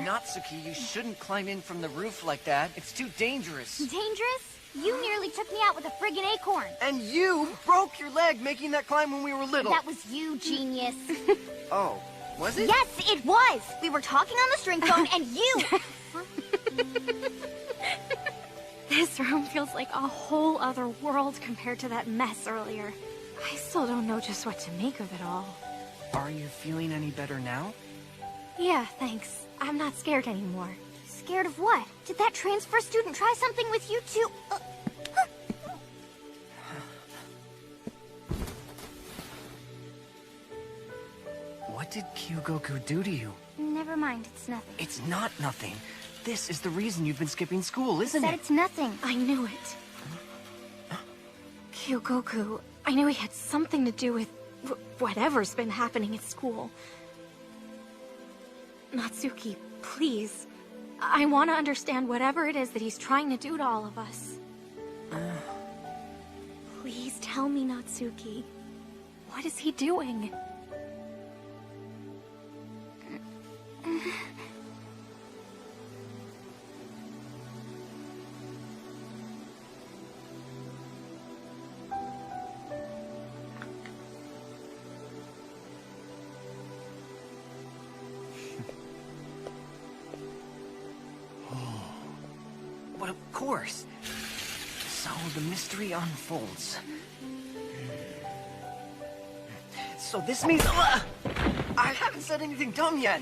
Natsuki, you shouldn't climb in from the roof like that. It's too dangerous. Dangerous? You nearly took me out with a friggin' acorn. And you broke your leg making that climb when we were little. That was you, genius. Oh, was it? Yes, it was. We were talking on the string phone and you... This room feels like a whole other world compared to that mess earlier. I still don't know just what to make of it all. Are you feeling any better now? Yeah, thanks. I'm not scared anymore. Scared of what? Did that transfer student try something with you too? What did Kyogoku do to you? Never mind, it's nothing. It's not nothing. This is the reason you've been skipping school, isn't it? Said it's nothing. I knew it. Kyogoku, I knew he had something to do with whatever's been happening at school. Natsuki, please. I want to understand whatever it is that he's trying to do to all of us. Please tell me, Natsuki. What is he doing? But of course. So the mystery unfolds. So this means... I haven't said anything dumb yet.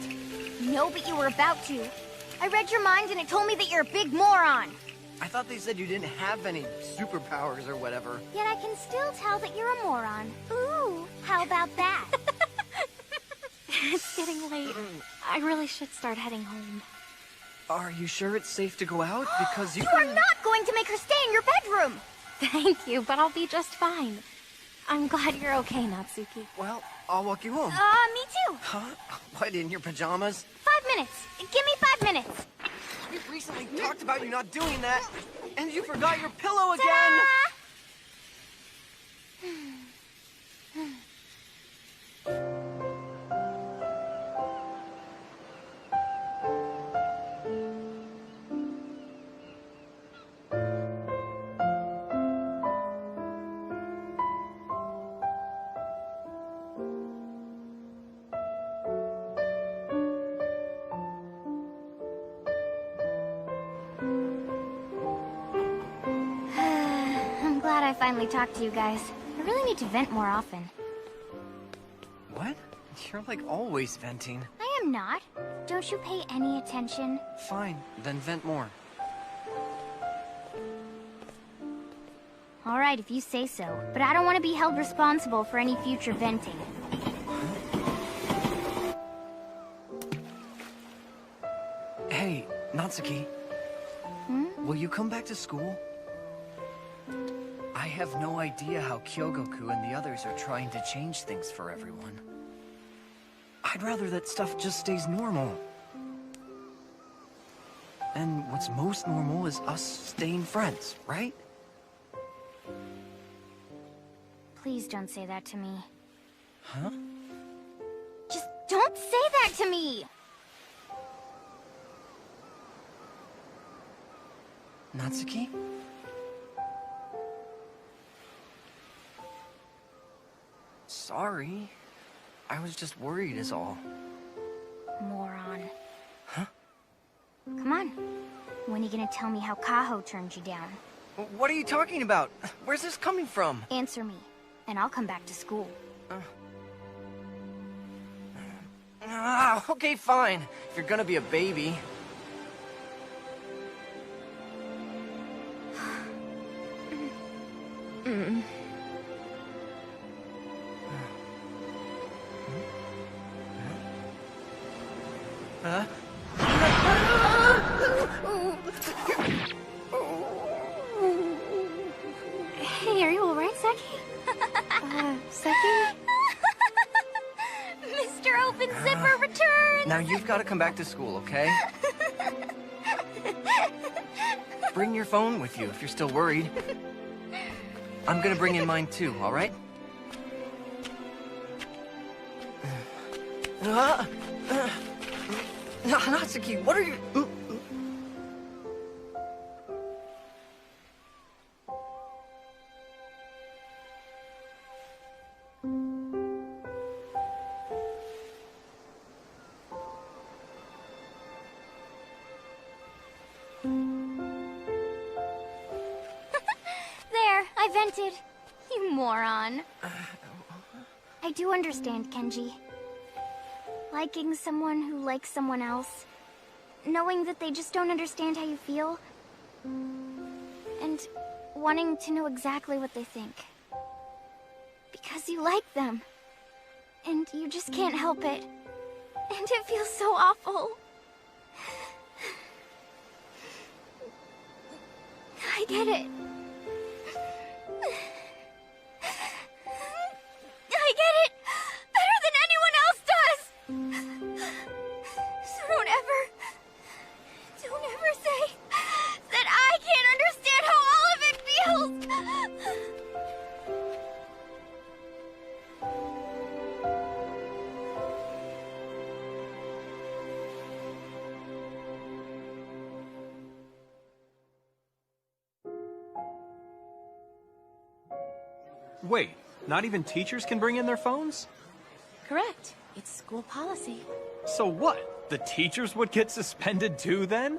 No, but you were about to. I read your mind and it told me that you're a big moron. I thought they said you didn't have any superpowers or whatever. Yet I can still tell that you're a moron. Ooh, how about that? It's getting late. I really should start heading home. Are you sure it's safe to go out? Because you... You are not going to make her stay in your bedroom! Thank you, but I'll be just fine. I'm glad you're okay, Natsuki. Well, I'll walk you home. Me too. Huh? What, in your pajamas? 5 minutes. Give me 5 minutes. We recently talked about you not doing that, and you forgot your pillow again! I'm glad I finally talked to you guys. I really need to vent more often. What? You're like always venting. I am not. Don't you pay any attention? Fine, then vent more. All right, if you say so. But I don't want to be held responsible for any future venting. Hey, Natsuki. Will you come back to school? I have no idea how Kyogoku and the others are trying to change things for everyone. I'd rather that stuff just stays normal. And what's most normal is us staying friends, right? Please don't say that to me. Huh? Just don't say that to me! Natsuki? Sorry. I was just worried is all. Moron. Huh? Come on. When are you gonna tell me how Kaho turned you down? What are you talking about? Where's this coming from? Answer me, and I'll come back to school. Okay, fine. If you're gonna be a baby. Huh? Hey, are you alright, Seki? Seki? Mr. Open Zipper returns! Now you've got to come back to school, okay? Bring your phone with you if you're still worried. I'm gonna bring in mine too, alright? Natsuki, what are you... There, I vented. You moron. I do understand, Kenji. Liking someone who likes someone else. Knowing that they just don't understand how you feel. And wanting to know exactly what they think. Because you like them. And you just can't help it. And it feels so awful. I get it. I get it better than anyone else does. So don't ever say that I can't understand how all of it feels. Wait, not even teachers can bring in their phones? Correct. It's school policy. So what? The teachers would get suspended too, then?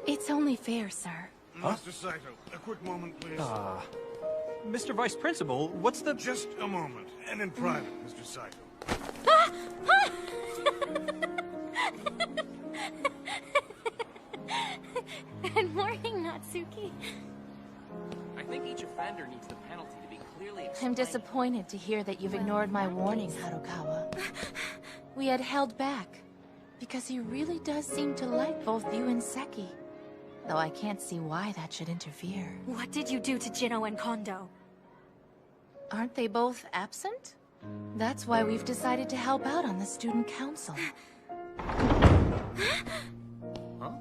It's only fair, sir. Master Saito, quick moment, please? Mr. Vice Principal, what's the... Just a moment, and in private, Mr. Saito. Good morning, Natsuki. I think each offender needs the penalty to be clearly explained. I'm disappointed to hear that you've ignored my warning, Harukawa. We had held back, because he really does seem to like both you and Seki. Though I can't see why that should interfere. What did you do to Jino and Kondo? Aren't they both absent? That's why we've decided to help out on the student council. Huh?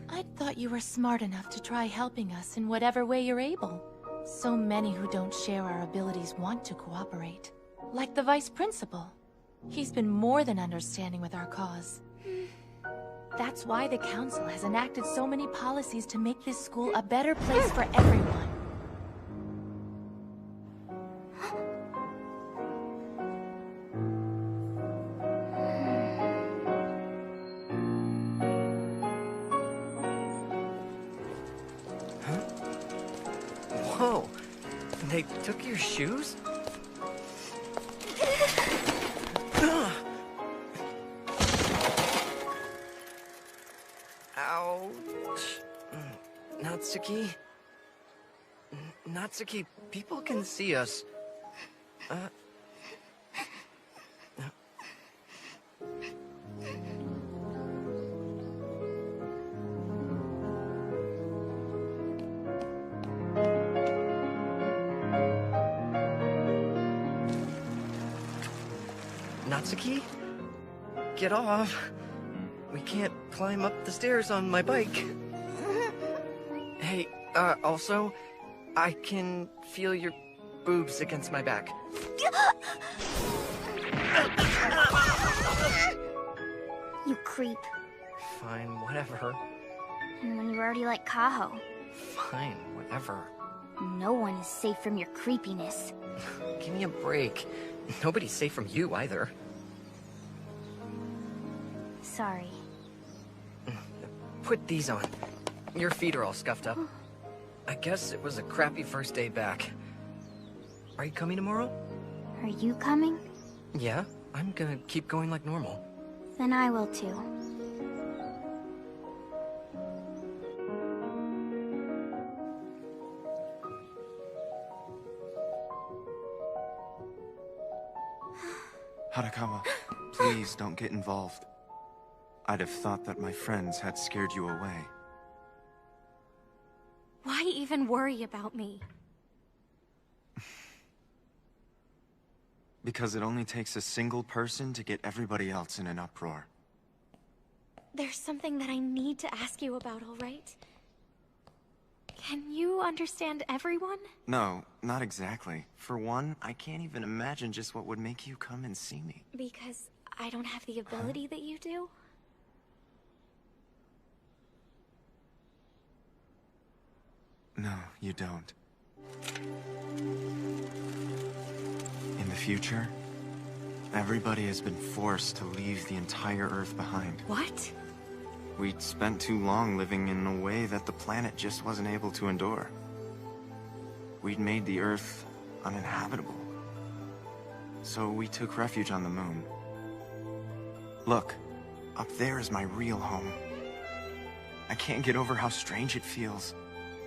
I thought you were smart enough to try helping us in whatever way you're able. So many who don't share our abilities want to cooperate. Like the Vice Principal. He's been more than understanding with our cause. That's why the Council has enacted so many policies to make this school a better place for everyone. Whoa! They took your shoes? Ouch. Natsuki? Natsuki, people can see us. Natsuki? Get off. We can't climb up the stairs on my bike. Hey, also, I can feel your boobs against my back. You creep. Fine, whatever. And when you already like Kaho. Fine, whatever. No one is safe from your creepiness. Give me a break. Nobody's safe from you either. Sorry. Put these on. Your feet are all scuffed up. I guess it was a crappy first day back. Are you coming tomorrow? Are you coming? Yeah, I'm gonna keep going like normal. Then I will too. Harukawa, please don't get involved. I'd have thought that my friends had scared you away. Why even worry about me? Because it only takes a single person to get everybody else in an uproar. There's something that I need to ask you about, all right? Can you understand everyone? No, not exactly. For one, I can't even imagine just what would make you come and see me. Because I don't have the ability that you do? No, you don't. In the future, everybody has been forced to leave the entire Earth behind. What? We'd spent too long living in a way that the planet just wasn't able to endure. We'd made the Earth uninhabitable. So we took refuge on the moon. Look, up there is my real home. I can't get over how strange it feels.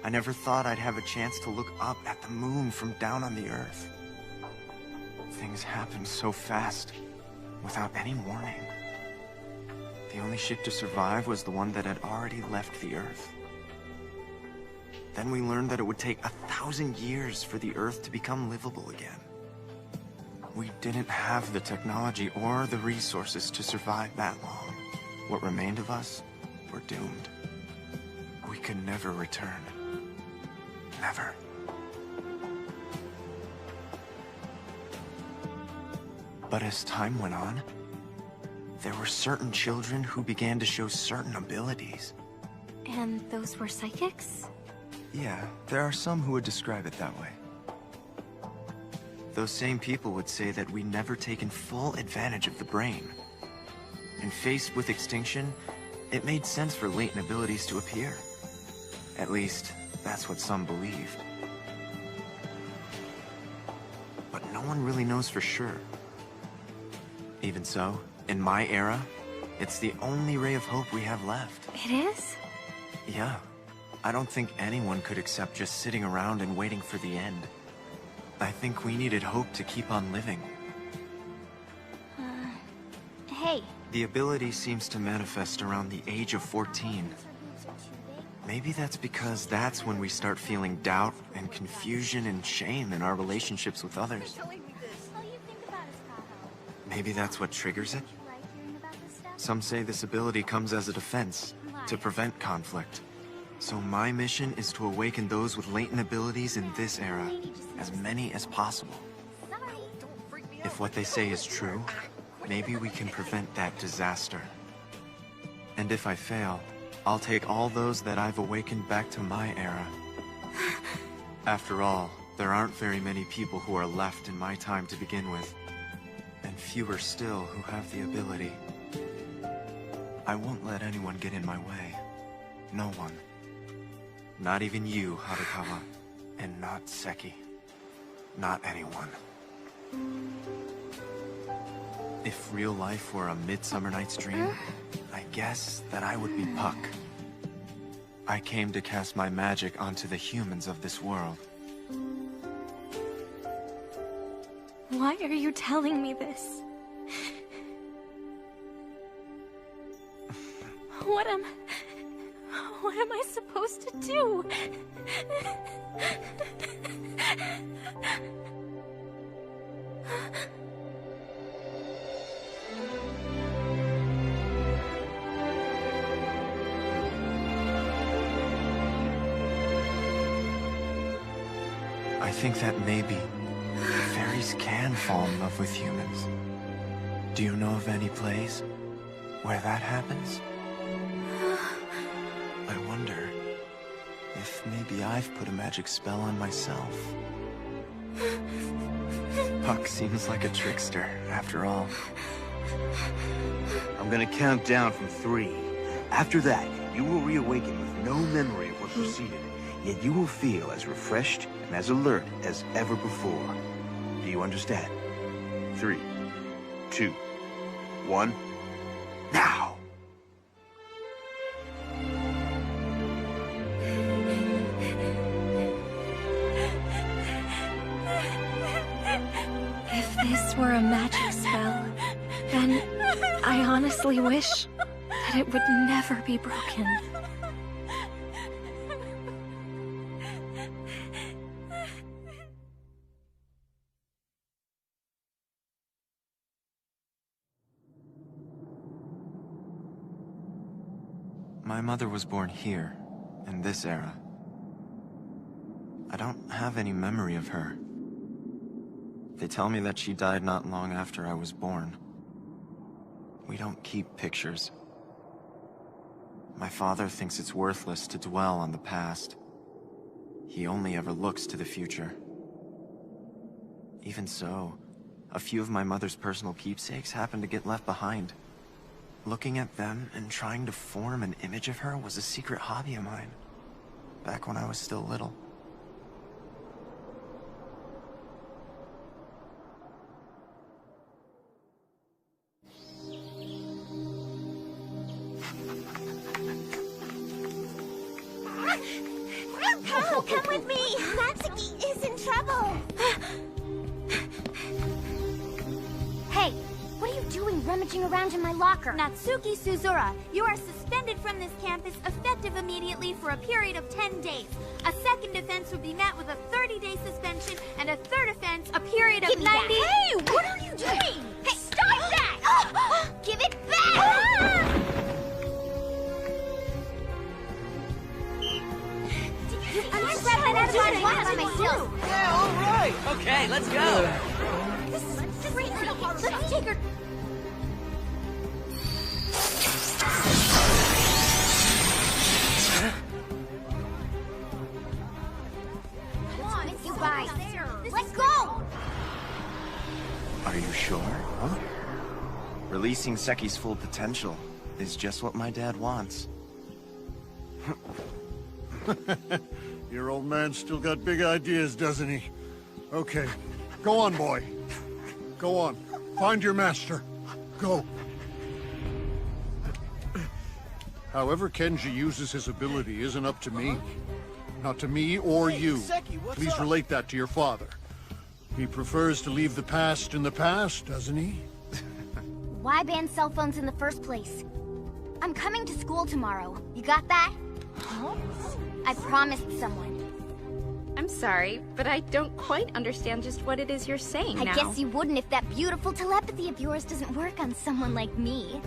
I never thought I'd have a chance to look up at the moon from down on the Earth. Things happened so fast, without any warning. The only ship to survive was the one that had already left the Earth. Then we learned that it would take 1,000 years for the Earth to become livable again. We didn't have the technology or the resources to survive that long. What remained of us were doomed. We could never return. Never. But as time went on, there were certain children who began to show certain abilities. And those were psychics? Yeah, there are some who would describe it that way. Those same people would say that we'd never taken full advantage of the brain. And faced with extinction, It made sense for latent abilities to appear. At least, that's what some believed. But no one really knows for sure. Even so, in my era, it's the only ray of hope we have left. It is? Yeah. I don't think anyone could accept just sitting around and waiting for the end. I think we needed hope to keep on living. Hey. The ability seems to manifest around the age of 14. Maybe that's because that's when we start feeling doubt and confusion and shame in our relationships with others. Maybe that's what triggers it? Some say this ability comes as a defense, to prevent conflict. So my mission is to awaken those with latent abilities in this era, as many as possible. If what they say is true, maybe we can prevent that disaster. And if I fail, I'll take all those that I've awakened back to my era. After all, there aren't very many people who are left in my time to begin with, and fewer still who have the ability. I won't let anyone get in my way. No one. Not even you, Harukawa. And not Seki. Not anyone. If real life were a Midsummer Night's Dream, I guess that I would be Puck. I came to cast my magic onto the humans of this world. Why are you telling me this? What am I supposed to do? I think that maybe fairies can fall in love with humans. Do you know of any place where that happens? I wonder if maybe I've put a magic spell on myself. Puck seems like a trickster, after all. I'm gonna count down from 3. After that, you will reawaken with no memory of what preceded, yet you will feel as refreshed and as alert as ever before. Do you understand? 3, 2, 1, now! If this were a magic spell, then I honestly wish that it would never be broken. My mother was born here, in this era. I don't have any memory of her. They tell me that she died not long after I was born. We don't keep pictures. My father thinks it's worthless to dwell on the past. He only ever looks to the future. Even so, a few of my mother's personal keepsakes happened to get left behind. Looking at them and trying to form an image of her was a secret hobby of mine, back when I was still little. Hao, come with me! Natsuki is in trouble! Hey, what are you doing rummaging around in my locker? Natsuki Suzura, you are suspended from this campus effective immediately for a period of 10 days. A second offense would be met with a 30-day suspension, and a third offense, a period of 90... Hey, what are you doing? Hey, stop that! Give it back! Yeah, all right. Okay, let's go. This is crazy. Let's take her. Come on, you guys. Let's go. Are you sure? Huh? Releasing Seki's full potential. is just what my dad wants. Your old man's still got big ideas, doesn't he? Okay, go on, boy. Go on. Find your master. Go. However Kenji uses his ability isn't up to me. Not to me or you. Please relate that to your father. He prefers to leave the past in the past, doesn't he? Why ban cell phones in the first place? I'm coming to school tomorrow. You got that? Huh? I promised someone. I'm sorry, but I don't quite understand just what it is you're saying now. I guess you wouldn't if that beautiful telepathy of yours doesn't work on someone like me.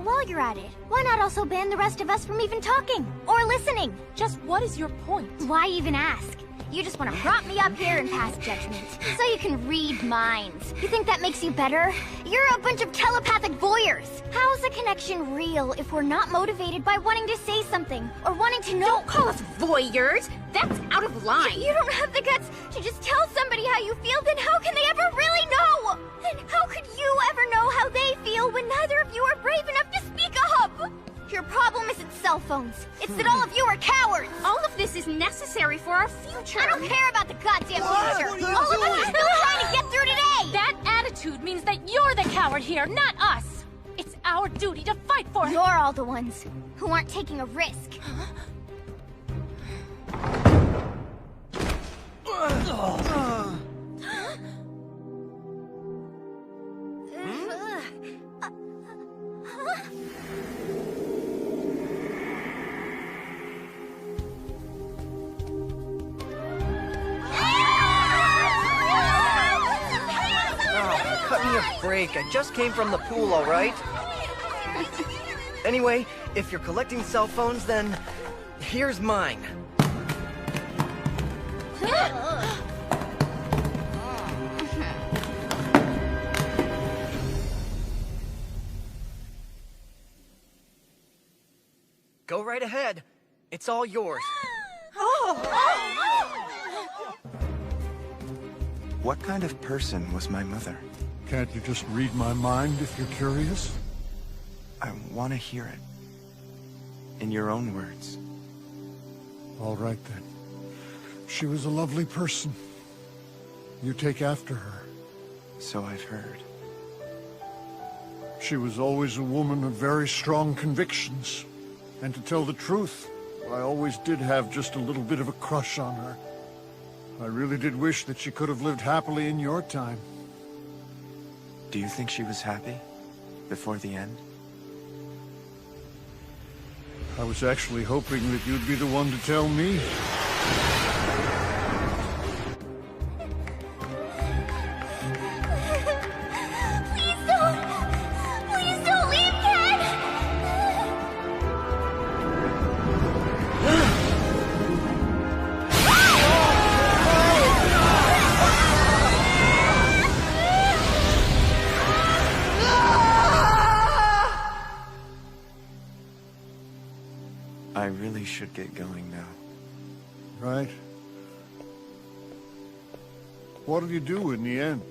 While you're at it, why not also ban the rest of us from even talking or listening? Just what is your point? Why even ask? You just want to prop me up here and pass judgment, so you can read minds. You think that makes you better? You're a bunch of telepathic voyeurs. How's the connection real if we're not motivated by wanting to say something or wanting to know? Don't call us voyeurs! That's out of line! You don't have the guts to just tell somebody how you feel, then how can they ever really know? And how could you ever know how they feel when neither of you are brave enough to speak up? Your problem isn't cell phones. It's that all of you are cowards. All of this is necessary for our future. I don't care about the goddamn future. All of us are still trying to get through today. That attitude means that you're the coward here, not us. It's our duty to fight for it. You're all the ones who aren't taking a risk. Cut me a break. I just came from the pool, all right? Anyway, if you're collecting cell phones, then here's mine. Go right ahead. It's all yours. What kind of person was my mother? Can't you just read my mind if you're curious? I want to hear it. In your own words. All right, then. She was a lovely person. You take after her. So I've heard. She was always a woman of very strong convictions. And to tell the truth, I always did have just a little bit of a crush on her. I really did wish that she could have lived happily in your time. Do you think she was happy? Before the end? I was actually hoping that you'd be the one to tell me. Please don't leave, Ken! I really should get going now. Right. What'll you do in the end?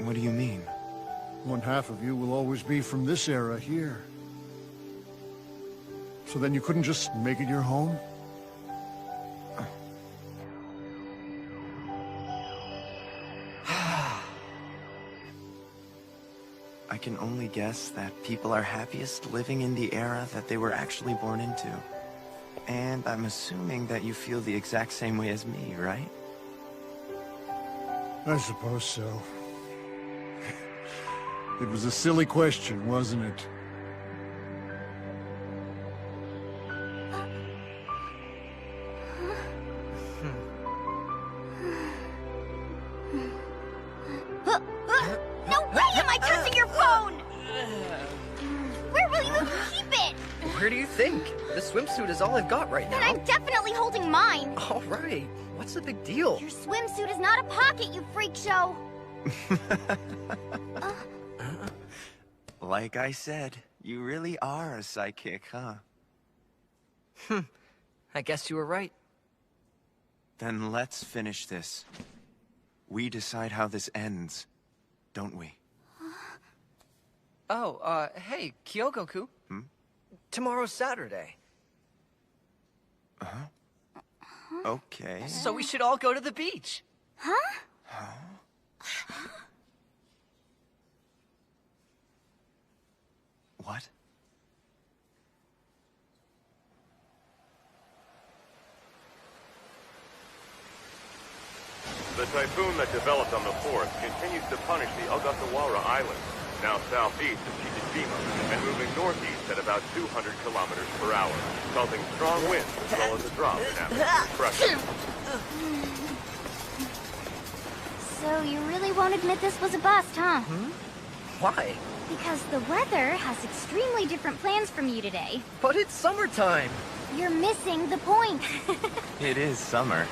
What do you mean? One half of you will always be from this era here. So then you couldn't just make it your home? I can only guess that people are happiest living in the era that they were actually born into. And I'm assuming that you feel the exact same way as me, right? I suppose so. It was a silly question, wasn't it? No way am I touching your phone! Where will you keep it? Where do you think? The swimsuit is all I've got right Then now. I'm definitely holding mine. All right. What's the big deal? Your swimsuit is not a pocket, you freak show. Like I said, you really are a psychic, huh? I guess you were right. Then let's finish this. We decide how this ends, don't we? Oh, hey, Kyogoku. Hmm? Tomorrow's Saturday. Uh-huh. Okay. So we should all go to the beach. Huh? What? The typhoon that developed on the 4th continues to punish the Ogasawara Islands, now southeast of Chitajima, and moving northeast at about 200 kilometers per hour, causing strong winds as well as a drop in atmospheric pressure. So you really won't admit this was a bust, huh? Why? Because the weather has extremely different plans from you today. But it's summertime. You're missing the point. It is summer.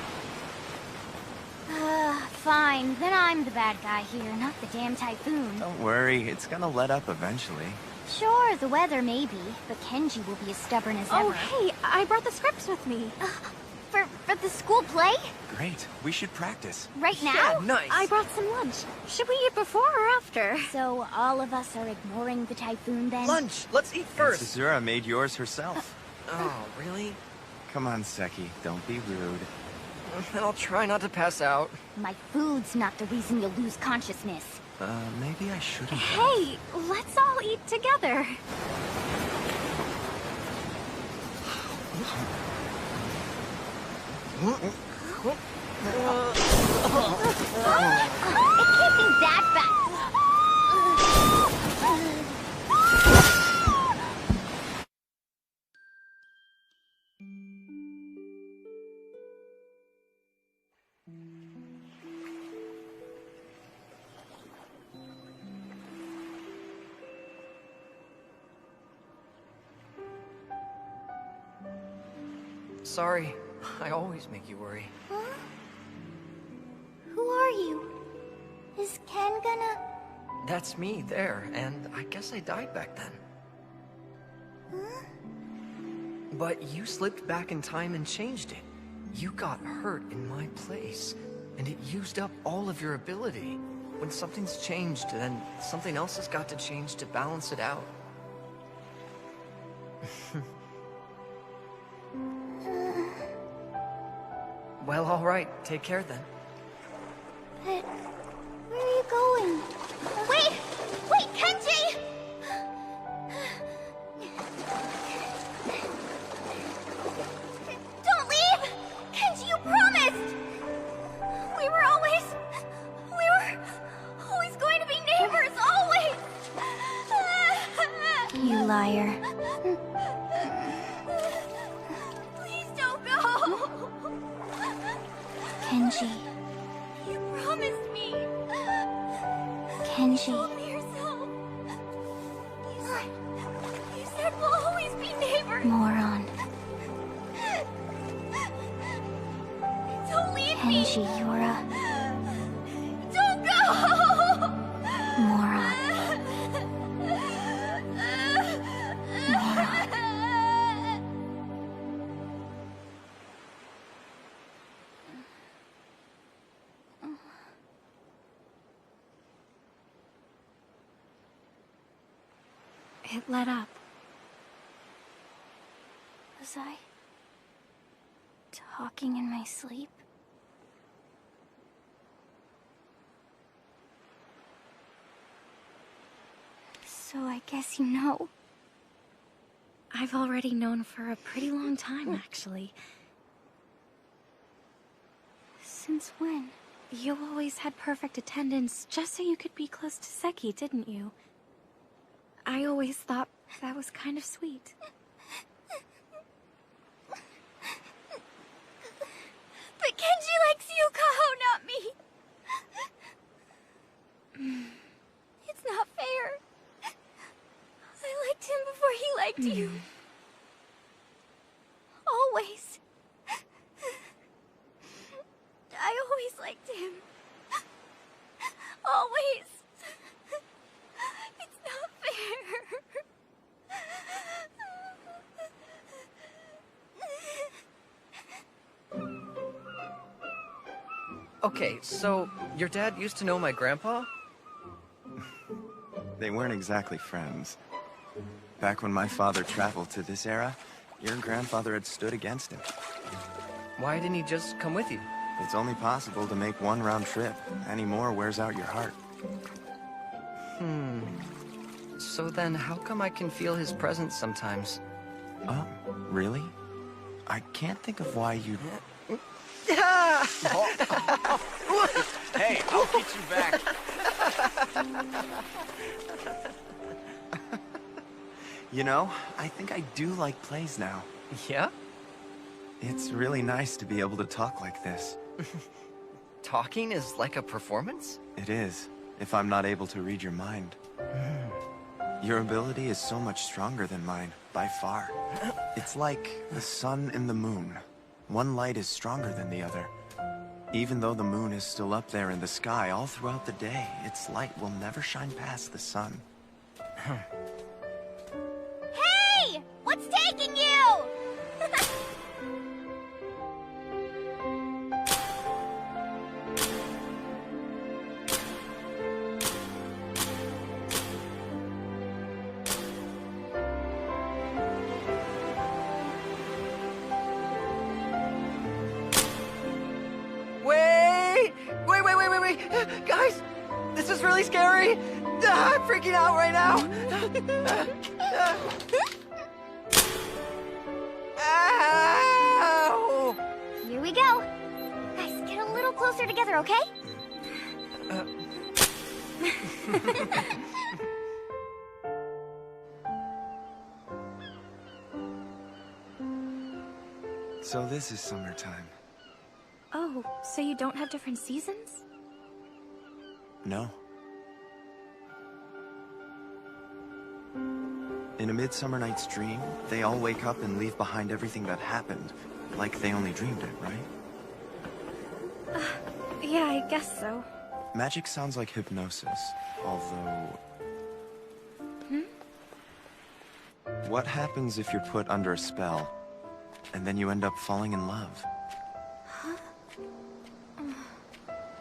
Fine. Then I'm the bad guy here, not the damn typhoon. Don't worry, it's gonna let up eventually. Sure, the weather may be, but Kenji will be as stubborn as ever. Oh, hey, I brought the scripts with me. For the school play? Great, we should practice. Right now? Yeah, nice. I brought some lunch. Should we eat before or after? So all of us are ignoring the typhoon then? Lunch. Let's eat first. Sazura made yours herself. Oh, really? Come on, Seki, don't be rude. I'll try not to pass out. My food's not the reason you'll lose consciousness. Maybe I shouldn't. Hey, let's all eat together. It can't be that bad. Sorry, I always make you worry. Huh? Who are you? Is Ken gonna... That's me there, and I guess I died back then. Huh? But you slipped back in time and changed it. You got hurt in my place, and it used up all of your ability. When something's changed, then something else has got to change to balance it out. Well, all right. Take care then. But where are you going? Wait! Wait, Kenji! Don't leave! Kenji, you promised! We were always going to be neighbors, always! You liar. Please don't go! Kenji. You promised me. Kenji. You told me yourself. You said we'll always be neighbors. Moron. Don't leave me. Kenji, you're a... Don't go! Moron. Moron. It let up. Was I talking in my sleep? So I guess you know. I've already known for a pretty long time, actually. Since when? You always had perfect attendance just so you could be close to Seki, didn't you? I always thought that was kind of sweet. But Kenji likes Yukaho, not me. It's not fair. I liked him before he liked you. Always. I always liked him. Always. It's not fair. Okay, so your dad used to know my grandpa? They weren't exactly friends. Back when my father traveled to this era, your grandfather had stood against him. Why didn't he just come with you? It's only possible to make one round trip. Any more wears out your heart. So then, how come I can feel his presence sometimes? Oh, really? I can't think of why you'd... Hey, I'll get you back. You know, I think I do like plays now. Yeah? It's really nice to be able to talk like this. Talking is like a performance? It is, if I'm not able to read your mind. Your ability is so much stronger than mine, by far. It's like the sun and the moon. One light is stronger than the other. Even though the moon is still up there in the sky all throughout the day, its light will never shine past the sun. Hey! What's taking you? Wait! Guys! This is really scary! I'm freaking out right now! Ow! Here we go. Guys, get a little closer together, okay? So this is summertime. Oh, so you don't have different seasons? No. In A Midsummer Night's Dream, they all wake up and leave behind everything that happened, like they only dreamed it, right? Yeah, I guess so. Magic sounds like hypnosis, although... What happens if you're put under a spell, and then you end up falling in love?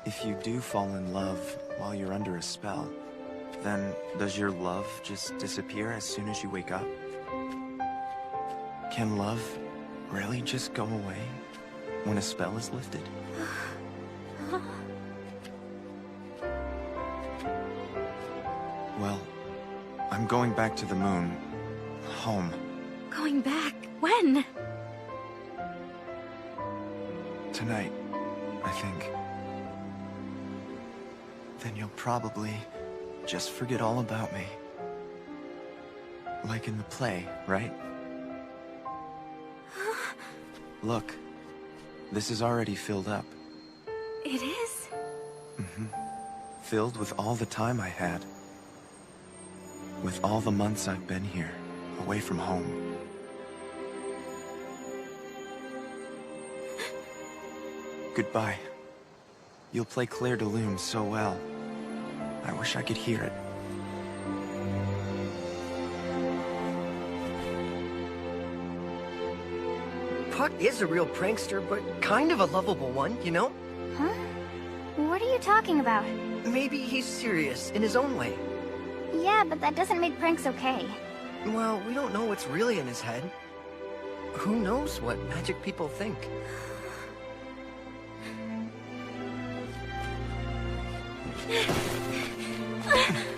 If you do fall in love while you're under a spell, then does your love just disappear as soon as you wake up? Can love really just go away when a spell is lifted? Well, I'm going back to the moon. Home. Going back? When? Tonight, I think. Then you'll probably just forget all about me. Like in the play, right? Look, this is already filled up. It is? Filled with all the time I had. With all the months I've been here, away from home. Goodbye. You'll play Clair de Lune so well. I wish I could hear it. Puck is a real prankster, but kind of a lovable one, you know? Huh? What are you talking about? Maybe he's serious in his own way. Yeah, but that doesn't make pranks okay. Well, we don't know what's really in his head. Who knows what magic people think?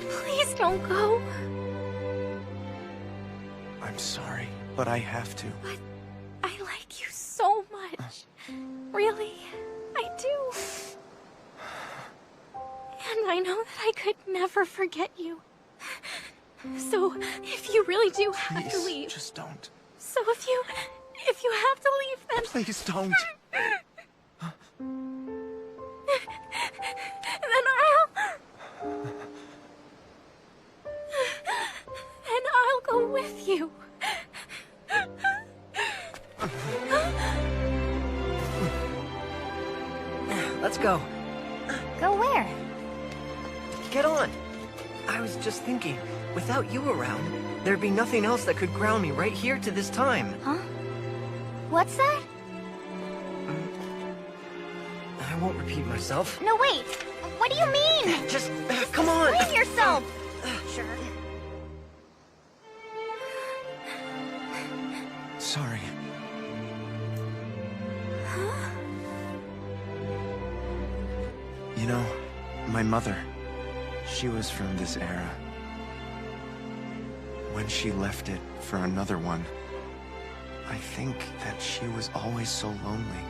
Please don't go. I'm sorry, but I have to. But I like you so much. Really, I do. And I know that I could never forget you. So, if you really do have to leave... just don't. So if you have to leave, then... Please don't. Then I'll go with you. Let's go. Go where? Get on. I was just thinking, without you around, there'd be nothing else that could ground me right here to this time. Huh? What's that? I won't repeat myself. No, wait. What do you mean? Just, come on. Explain yourself. future. Sorry. You know, my mother, she was from this era. When she left it for another one, I think that she was always so lonely.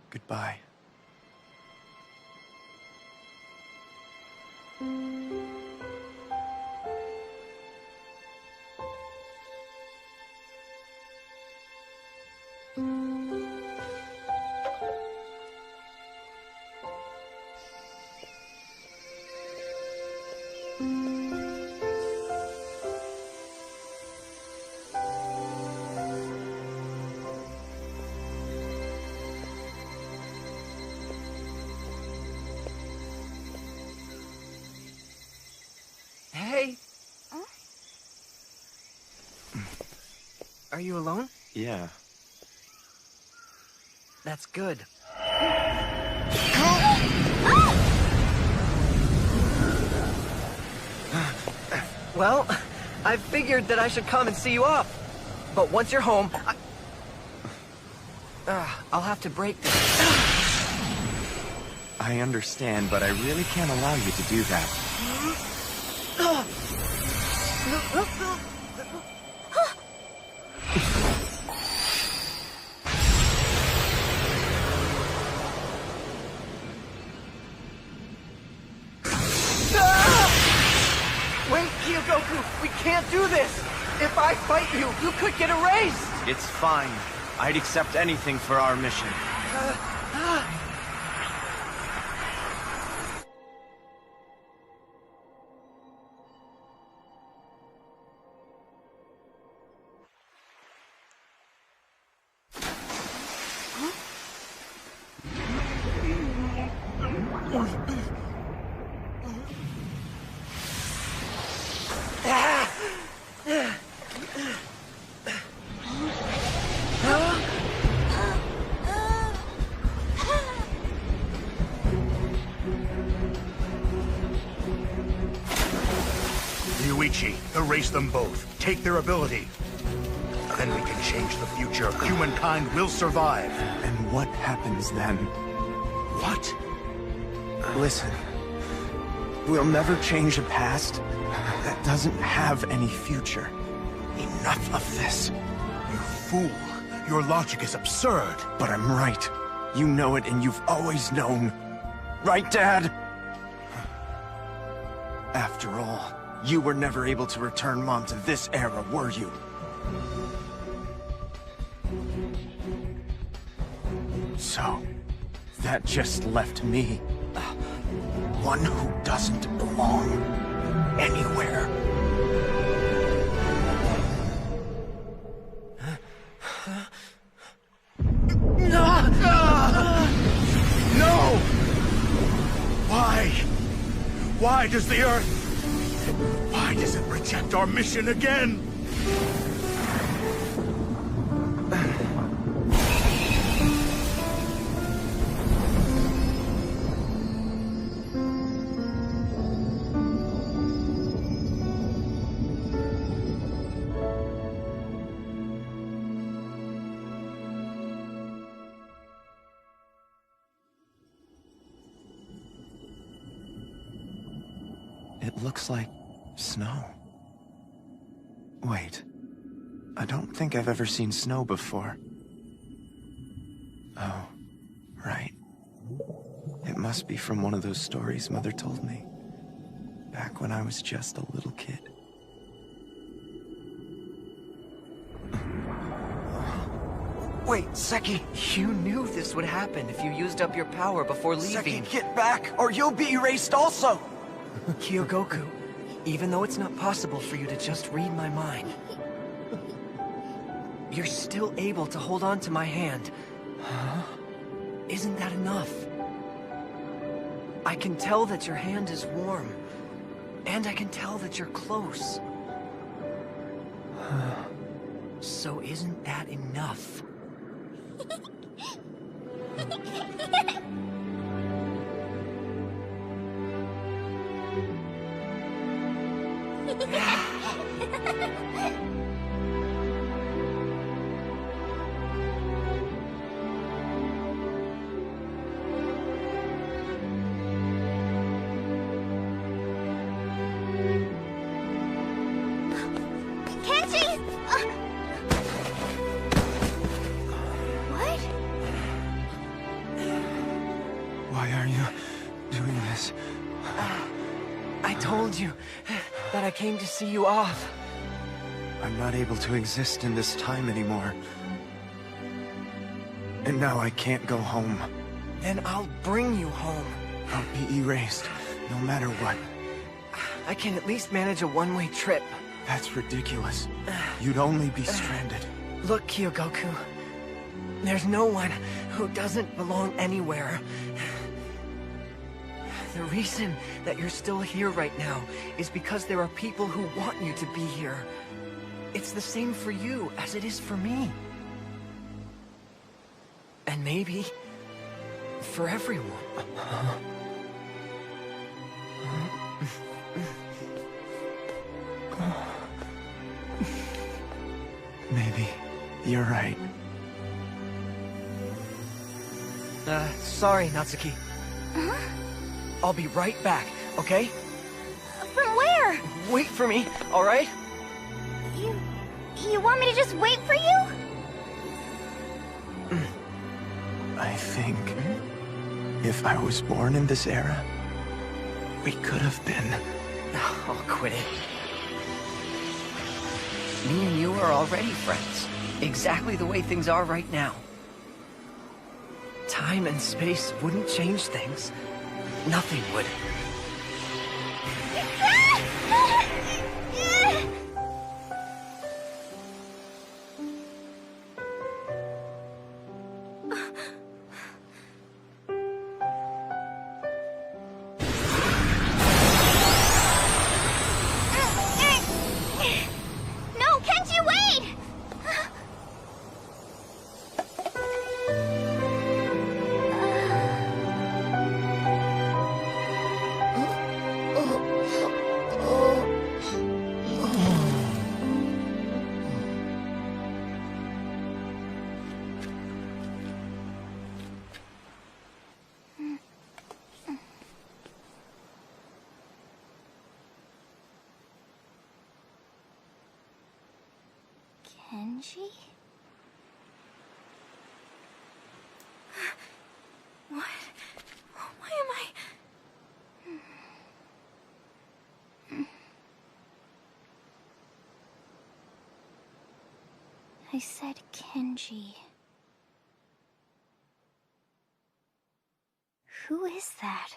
Goodbye. Hey! Are you alone? Yeah. That's good. Well, I figured that I should come and see you off. But once you're home, I'll have to break this. I understand, but I really can't allow you to do that. Wait, Kyogoku! We can't do this! If I fight you, you could get erased! It's fine. I'd accept anything for our mission. Ryuichi, erase them both. Take their ability. Then we can change the future. Humankind will survive. And what happens then? What? Listen. We'll never change a past that doesn't have any future. Enough of this. You fool. Your logic is absurd. But I'm right. You know it and you've always known. Right, Dad? After all, you were never able to return Mom to this era, were you? So, that just left me. One who doesn't belong anywhere. No! Why? Why does the Earth... Why does it reject our mission again? It looks like snow. Wait. I don't think I've ever seen snow before. Oh, right. It must be from one of those stories Mother told me. Back when I was just a little kid. Wait, Seki! You knew this would happen if you used up your power before leaving. Seki, get back, or you'll be erased also! Kyogoku, even though it's not possible for you to just read my mind, you're still able to hold on to my hand. Huh? Isn't that enough? I can tell that your hand is warm. And I can tell that you're close. So isn't that enough? Kenji! What? Why are you doing this? I told you that I came to see you off. I'm not able to exist in this time anymore. And now I can't go home. Then I'll bring you home. I'll be erased, no matter what. I can at least manage a one-way trip. That's ridiculous. You'd only be stranded. Look, Kyogoku. There's no one who doesn't belong anywhere. The reason that you're still here right now is because there are people who want you to be here. It's the same for you as it is for me. And maybe for everyone. Maybe you're right. Sorry, Natsuki. Huh? I'll be right back, okay? From where? Wait for me, alright? You want me to just wait for you? I think if I was born in this era, we could have been. Oh, quit it. Me and you are already friends. Exactly the way things are right now. Time and space wouldn't change things. Nothing would. No, Kenji, wait! Kenji? What? Why am I... I said Kenji. Who is that?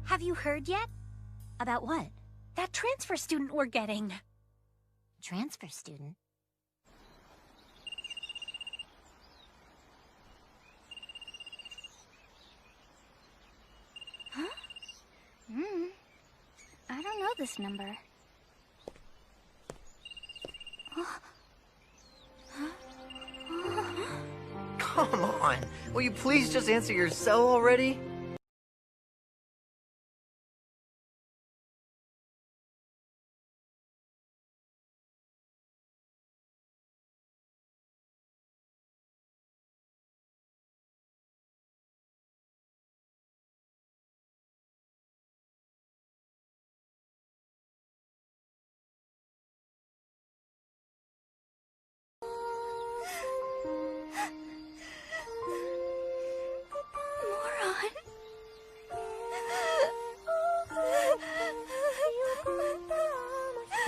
Have you heard yet? About what? That transfer student we're getting. Transfer student? Huh? I don't know this number. Come on! Will you please just answer your cell already?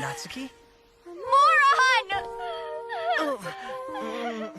Natsuki? Moron! Oh.